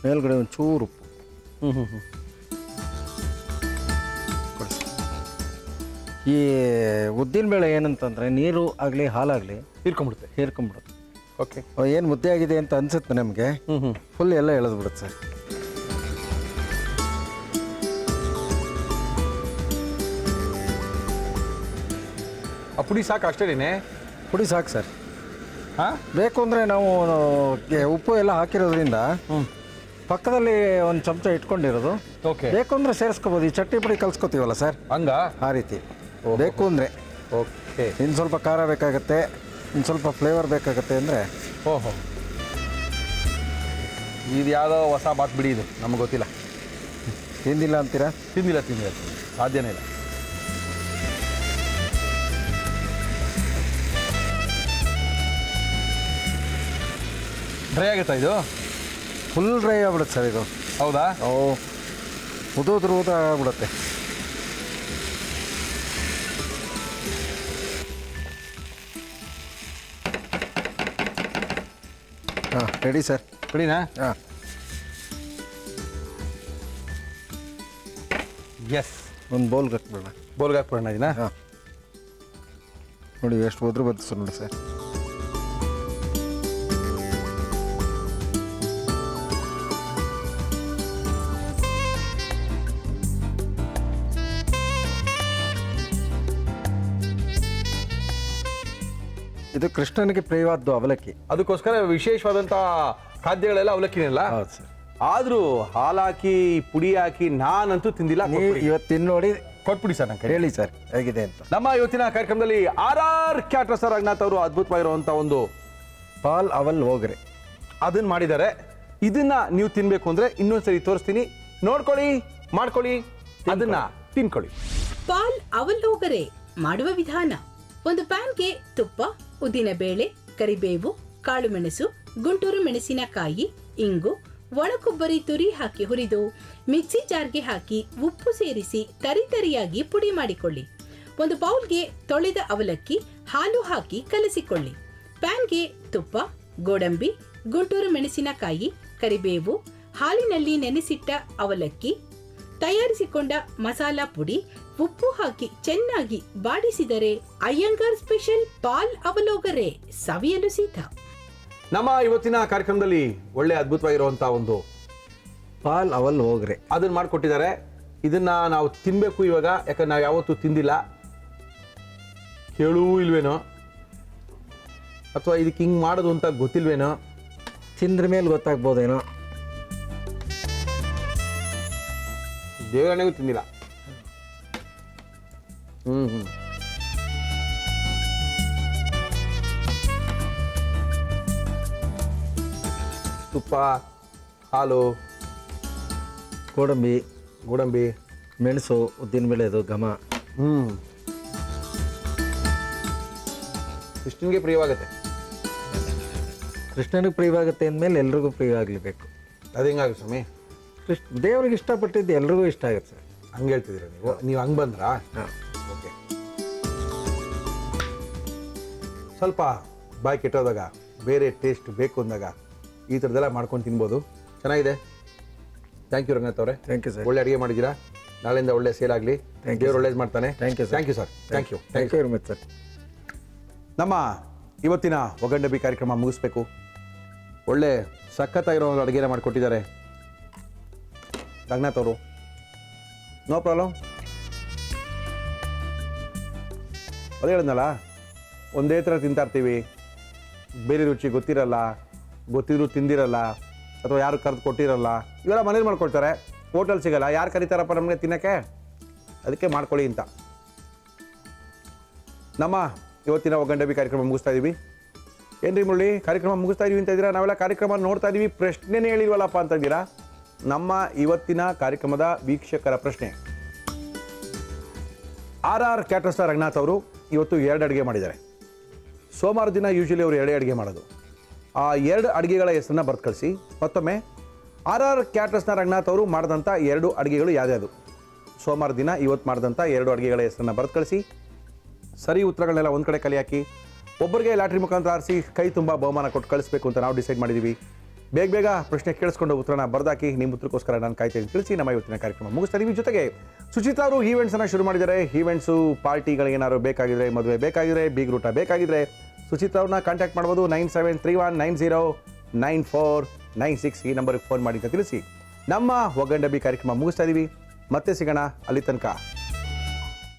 Speaker 2: ಮೇಲ್ಗಡೆ ಒಂದು ಚೂರು ಉಪ್ಪು. ಕೊಡಿ ಸರ್. ಈ ಉದ್ದಿನಬೇಳೆ ಏನಂತಂದರೆ ನೀರು ಆಗಲಿ ಹಾಲಾಗಲಿ
Speaker 1: ಹೀರ್ಕೊಂಡ್ಬಿಡುತ್ತೆ.
Speaker 2: ಹೀರ್ಕೊಂಬಿಡುತ್ತೆ.
Speaker 1: ಓಕೆ,
Speaker 2: ಏನು ಮುದ್ದೆ ಆಗಿದೆ ಅಂತ ಅನಿಸುತ್ತೆ ನಮಗೆ, ಫುಲ್ ಎಲ್ಲ ಎಳೆದ್ಬಿಡುತ್ತೆ ಸರ್.
Speaker 1: ಆ ಪುಡಿ ಸಾಕು ಅಷ್ಟೇನೆ?
Speaker 2: ಪುಡಿ ಸಾಕು ಸರ್.
Speaker 1: ಹಾಂ,
Speaker 2: ಬೇಕು ಅಂದರೆ ನಾವು ಉಪ್ಪು ಎಲ್ಲ ಹಾಕಿರೋದ್ರಿಂದ ಪಕ್ಕದಲ್ಲಿ ಒಂದು ಚಮಚ ಇಟ್ಕೊಂಡಿರೋದು,
Speaker 1: ಓಕೆ,
Speaker 2: ಬೇಕು ಅಂದರೆ ಸೇರಿಸ್ಕೋಬೋದು. ಈ ಚಟ್ನಿ ಪುಡಿ ಕಲ್ಸ್ಕೊತೀವಲ್ಲ ಸರ್,
Speaker 1: ಹಂಗ
Speaker 2: ಆ ರೀತಿ ಬೇಕು ಅಂದರೆ.
Speaker 1: ಓಕೆ,
Speaker 2: ಇನ್ನು ಸ್ವಲ್ಪ ಖಾರ ಬೇಕಾಗತ್ತೆ, ಇನ್ನು ಸ್ವಲ್ಪ ಫ್ಲೇವರ್ ಬೇಕಾಗತ್ತೆ ಅಂದರೆ.
Speaker 1: ಓಹೋ, ಇದು ಯಾವುದೋ ಹೊಸ ಬಾತ್ ಬಿಡಿ, ಇದು ನಮ್ಗೆ ಗೊತ್ತಿಲ್ಲ.
Speaker 2: ತಿಂದಿಲ್ಲ ಅಂತೀರಾ?
Speaker 1: ತಿಂದಿಲ್ಲ ಸಾಧ್ಯನೇ ಇಲ್ಲ. ಡ್ರೈ ಆಗುತ್ತಾ ಇದು?
Speaker 2: ಫುಲ್ ಡ್ರೈ ಆಗ್ಬಿಡುತ್ತೆ ಸರ್ ಇದು.
Speaker 1: ಹೌದಾ?
Speaker 2: ಉದೋದ್ರ ಆಗ್ಬಿಡುತ್ತೆ. ಹಾಂ, ರೆಡಿ ಸರ್.
Speaker 1: ರೆಡಿನಾ?
Speaker 2: ಹಾಂ,
Speaker 1: ಎಸ್.
Speaker 2: ಒಂದು ಬೌಲ್ಗೆ ಹಾಕ್ಬಿಡೋಣ.
Speaker 1: ಬೋಲ್ಗೆ ಹಾಕ್ಬಿಡೋಣ ಇದನ್ನ.
Speaker 2: ಹಾಂ, ನೋಡಿ ಎಷ್ಟು ಉದ್ರ ಬಂತು ಸರ್, ನೋಡಿ ಸರ್. ಇದು ಕೃಷ್ಣನಿಗೆ ಪ್ರಿಯವಾದ್ದು ಅವಲಕ್ಕಿ.
Speaker 1: ಅದಕ್ಕೋಸ್ಕರ ವಿಶೇಷವಾದಂಥ ಖಾದ್ಯಗಳೆಲ್ಲ ಅವಲಕ್ಕಿನೆಲ್ಲ.
Speaker 2: ಹೌದು ಸರ್.
Speaker 1: ಆದರೂ ಹಾಲು ಹಾಕಿ ಪುಡಿ ಹಾಕಿ ನಾನಂತೂ ತಿಂದಿಲ್ಲ.
Speaker 2: ನೀವು ಇವತ್ತು ತಿಂದು ನೋಡಿ
Speaker 1: ಕೊಟ್ಬಿಡಿ ಸರ್ ನಂಗೆ.
Speaker 2: ಹೇಳಿ ಸರ್ ಹೇಗಿದೆ ಅಂತ.
Speaker 1: ನಮ್ಮ ಇವತ್ತಿನ ಕಾರ್ಯಕ್ರಮದಲ್ಲಿ RR ಕ್ಯಾಟ್ರಸ್ ರಂಗನಾಥ್ ಅವರು ಅದ್ಭುತವಾಗಿರುವಂಥ ಒಂದು
Speaker 2: ಪಾಲ್ ಅವಲ್ ಹೋಗ್ರೆ
Speaker 1: ಅದನ್ನ ಮಾಡಿದ್ದಾರೆ. ಇದನ್ನ ನೀವು ತಿನ್ಬೇಕು ಅಂದ್ರೆ ಇನ್ನೊಂದ್ಸರಿ ತೋರಿಸ್ತೀನಿ, ನೋಡ್ಕೊಳ್ಳಿ, ಮಾಡ್ಕೊಳ್ಳಿ, ಅದನ್ನ ತಿನ್ಕೊಳ್ಳಿ.
Speaker 3: ಪಾಲ್ ಅವಲೋಗರೆ ಮಾಡುವ ವಿಧಾನ: ಒಂದು ಪ್ಯಾನ್ಗೆ ತುಪ್ಪ, ಉದ್ದಿನಬೇಳೆ, ಕರಿಬೇವು, ಕಾಳುಮೆಣಸು, ಗುಂಟೂರು ಮೆಣಸಿನಕಾಯಿ, ಇಂಗು, ಒಣಕೊಬ್ಬರಿ ತುರಿ ಹಾಕಿ ಹುರಿದು ಮಿಕ್ಸಿ ಜಾರ್ಗೆ ಹಾಕಿ ಉಪ್ಪು ಸೇರಿಸಿ ತರಿತರಿಯಾಗಿ ಪುಡಿ ಮಾಡಿಕೊಳ್ಳಿ. ಒಂದು ಬೌಲ್ಗೆ ತೊಳೆದ ಅವಲಕ್ಕಿ, ಹಾಲು ಹಾಕಿ ಕಲಸಿಕೊಳ್ಳಿ. ಪ್ಯಾನ್ಗೆ ತುಪ್ಪ, ಗೋಡಂಬಿ, ಗುಂಟೂರು ಮೆಣಸಿನಕಾಯಿ, ಕರಿಬೇವು, ಹಾಲಿನಲ್ಲಿ ನೆನೆಸಿಟ್ಟ ಅವಲಕ್ಕಿ, ತಯಾರಿಸಿಕೊಂಡ ಮಸಾಲಾ ಪುಡಿ, ಉಪ್ಪು ಹಾಕಿ ಚೆನ್ನಾಗಿ ಬಾಡಿಸಿದರೆ ಅಯ್ಯಂಗಾರ್ ಸ್ಪೆಷಲ್ ಪಾಲ್ ಅವಲೋಗರೆ ಸವಿಯಲು ಸಿದ್ಧ.
Speaker 1: ನಮ್ಮ ಇವತ್ತಿನ ಕಾರ್ಯಕ್ರಮದಲ್ಲಿ ಒಳ್ಳೆ ಅದ್ಭುತವಾಗಿರುವಂಥ ಒಂದು
Speaker 2: ಪಾಲ್ ಅವಲ್ ಹೋಗ್ರೆ
Speaker 1: ಅದನ್ನ ಮಾಡಿಕೊಟ್ಟಿದ್ದಾರೆ. ಇದನ್ನ ನಾವು ತಿನ್ಬೇಕು ಇವಾಗ, ಯಾಕಂದ್ರೆ ನಾವು ಯಾವತ್ತೂ ತಿಂದಿಲ್ಲ. ಕೇಳೂ ಇಲ್ವೇನೋ, ಅಥವಾ ಇದಕ್ಕೆ ಹಿಂಗೆ ಮಾಡೋದು ಅಂತ ಗೊತ್ತಿಲ್ವೇನೋ.
Speaker 2: ತಿಂದ್ರ ಮೇಲೆ ಗೊತ್ತಾಗ್ಬೋದೇನೋ.
Speaker 1: ದೇವರಣೆಗೂ ತಿಂದಿಲ್ಲ. ತುಪ್ಪ, ಹಾಲು, ಗೋಡಂಬಿ,
Speaker 2: ಮೆಣಸು, ಉದ್ದಿನಬೇಳೆದು ಘಮ.
Speaker 1: ಕೃಷ್ಣನಿಗೆ ಪ್ರಿಯವಾಗುತ್ತೆ.
Speaker 2: ಕೃಷ್ಣನಿಗೆ ಪ್ರಿಯವಾಗುತ್ತೆ ಅಂದಮೇಲೆ ಎಲ್ರಿಗೂ ಪ್ರಿಯವಾಗಲೇಬೇಕು.
Speaker 1: ಅದು ಹೆಂಗಾಗುತ್ತೆ ಸ್ವಾಮಿ?
Speaker 2: ದೇವ್ರಿಗೆ ಇಷ್ಟಪಟ್ಟಿದ್ದು ಎಲ್ರಿಗೂ ಇಷ್ಟ ಆಗುತ್ತೆ ಸರ್.
Speaker 1: ಹಂಗೆ ಹೇಳ್ತಿದ್ದೀರ ನೀವು ಹಂಗೆ ಬಂದ್ರಾ?
Speaker 2: ಹಾಂ,
Speaker 1: ಓಕೆ. ಸ್ವಲ್ಪ ಬಾಯಿ ಕೆಟ್ಟೋದಾಗ, ಬೇರೆ ಟೇಸ್ಟ್ ಬೇಕು ಅಂದಾಗ ಈ ಥರದ್ದೆಲ್ಲ ಮಾಡ್ಕೊಂಡು ತಿನ್ಬೋದು. ಚೆನ್ನಾಗಿದೆ. ಥ್ಯಾಂಕ್ ಯು ರಂಗನಾಥ್ ಅವರೇ.
Speaker 2: Thank you sir.
Speaker 1: ಒಳ್ಳೆ ಅಡುಗೆ ಮಾಡಿದ್ದೀರಾ. ನಾಳೆಯಿಂದ ಒಳ್ಳೆ ಸೇಲ್ ಆಗಲಿ.
Speaker 2: Thank you,
Speaker 1: ದೇವ್ರು
Speaker 2: sir.
Speaker 1: ಒಳ್ಳೇದು ಮಾಡ್ತಾನೆ.
Speaker 2: Thank you sir.
Speaker 1: Thank you sir. Thank you.
Speaker 2: Thank you very much sir.
Speaker 1: ನಮ್ಮ ಇವತ್ತಿನ ಒಗಂಡಬಿ ಕಾರ್ಯಕ್ರಮ ಮುಗಿಸ್ಬೇಕು. ಒಳ್ಳೆ ಸಖತ್ತಾಗಿರೋ ಒಂದು ಅಡುಗೆನ ಮಾಡಿಕೊಟ್ಟಿದ್ದಾರೆ ರಂಗನಾಥ್ ಅವರು. No problem. ಅದೇ ಹೇಳಿದ್ನಲ್ಲ, ಒಂದೇ ಥರ ತಿಂತಾ ಇರ್ತೀವಿ, ಬೇರೆ ರುಚಿ ಗೊತ್ತಿರಲ್ಲ, ಗೊತ್ತಿದ್ರು ತಿಂದಿರಲ್ಲ, ಅಥವಾ ಯಾರು ಕರೆದು ಕೊಟ್ಟಿರಲ್ಲ. ಇವೆಲ್ಲ ಮನೇಲಿ ಮಾಡ್ಕೊಳ್ತಾರೆ, ಹೋಟೆಲ್ ಸಿಗಲ್ಲ. ಯಾರು ಕರೀತಾರಪ್ಪ ನಮಗೆ ತಿನ್ನೋಕ್ಕೆ? ಅದಕ್ಕೆ ಮಾಡ್ಕೊಳ್ಳಿ ಅಂತ ನಮ್ಮ ಇವತ್ತಿನ ಒಗಂಡಬಿ ಕಾರ್ಯಕ್ರಮ ಮುಗಿಸ್ತಾ ಇದ್ದೀವಿ. ಏನ್ರಿ ಮುರಳಿ, ಕಾರ್ಯಕ್ರಮ ಮುಗಿಸ್ತಾ ಇದೀವಿ ಅಂತ ಇದ್ದೀರಾ? ನಾವೆಲ್ಲ ಕಾರ್ಯಕ್ರಮ ನೋಡ್ತಾ ಇದ್ದೀವಿ, ಪ್ರಶ್ನೆನೇ ಹೇಳಿಲ್ವಲ್ಲಪ್ಪ ಅಂತ ಇದ್ದೀರಾ? ನಮ್ಮ ಇವತ್ತಿನ ಕಾರ್ಯಕ್ರಮದ ವೀಕ್ಷಕರ ಪ್ರಶ್ನೆ, RR ಕ್ಯಾಟರ್ಸ್ನ ರಂಗನಾಥ್ ಅವರು ಇವತ್ತು 2 ಅಡುಗೆ ಮಾಡಿದ್ದಾರೆ. ಸೋಮವಾರ ದಿನ ಯೂಶಲಿ ಅವರು 2 ಅಡುಗೆ ಮಾಡೋದು. ಆ 2 ಅಡುಗೆಗಳ ಹೆಸರನ್ನ ಬರೆದು ಕಳಿಸಿ. ಮತ್ತೊಮ್ಮೆ RR ಕ್ಯಾಟರ್ಸ್ನ ರಂಗನಾಥ್ ಅವರು ಮಾಡಿದಂಥ 2 ಅಡುಗೆಗಳು ಯಾವ್ಯಾವುದು, ಸೋಮವಾರ ದಿನ ಇವತ್ತು ಮಾಡಿದಂಥ 2 ಅಡುಗೆಗಳ ಹೆಸರನ್ನ ಬರೆದು ಕಳಿಸಿ. ಸರಿ ಉತ್ತರಗಳನ್ನೆಲ್ಲ ಒಂದು ಕಡೆ ಕಲೆ ಹಾಕಿ ಒಬ್ಬರಿಗೆ ಲಾಟ್ರಿ ಮುಖಾಂತರ ಆರಿಸಿ ಕೈ ತುಂಬ ಬಹುಮಾನ ಕೊಟ್ಟು ಕಳಿಸ್ಬೇಕು ಅಂತ ನಾವು ಡಿಸೈಡ್ ಮಾಡಿದ್ದೀವಿ. ಬೇಗ ಪ್ರಶ್ನೆ ಕೇಳಿಸ್ಕೊಂಡು ಉತ್ತರನ ಬರ್ದಾಕಿ. ನಿಮ್ಮ ಉತ್ತರಕ್ಕೋಸ್ಕರ ನಾನು ಕಾಯ್ತಾ ತಿಳಿಸಿ ನಮ್ಮ ಇವತ್ತಿನ ಕಾರ್ಯಕ್ರಮ ಮುಗಿಸ್ತಾ ಇದ್ದೀವಿ. ಜೊತೆಗೆ ಸುಚಿತಾ ಅವರು ಈವೆಂಟ್ಸನ್ನು ಶುರು ಮಾಡಿದ್ದಾರೆ. ಈವೆಂಟ್ಸು ಪಾರ್ಟಿಗಳಿಗೇನಾದ್ರು ಬೇಕಾಗಿದ್ರೆ, ಮದುವೆ ಬೇಕಾಗಿದ್ರೆ, ಬೀಗ್ ರೂಟ ಬೇಕಾಗಿದ್ರೆ ಸುಚಿತಾ ಅವ್ರನ್ನ ಕಾಂಟ್ಯಾಕ್ಟ್ ಮಾಡ್ಬೋದು. 9731909496 ಈ ನಂಬರ್ಗೆ ಫೋನ್ ಮಾಡಿ ಅಂತ ತಿಳಿಸಿ ನಮ್ಮ ಒಗಂಡಬಿ ಕಾರ್ಯಕ್ರಮ ಮುಗಿಸ್ತಾ ಇದ್ದೀವಿ. ಮತ್ತೆ ಸಿಗೋಣ, ಅಲ್ಲಿ ತನಕ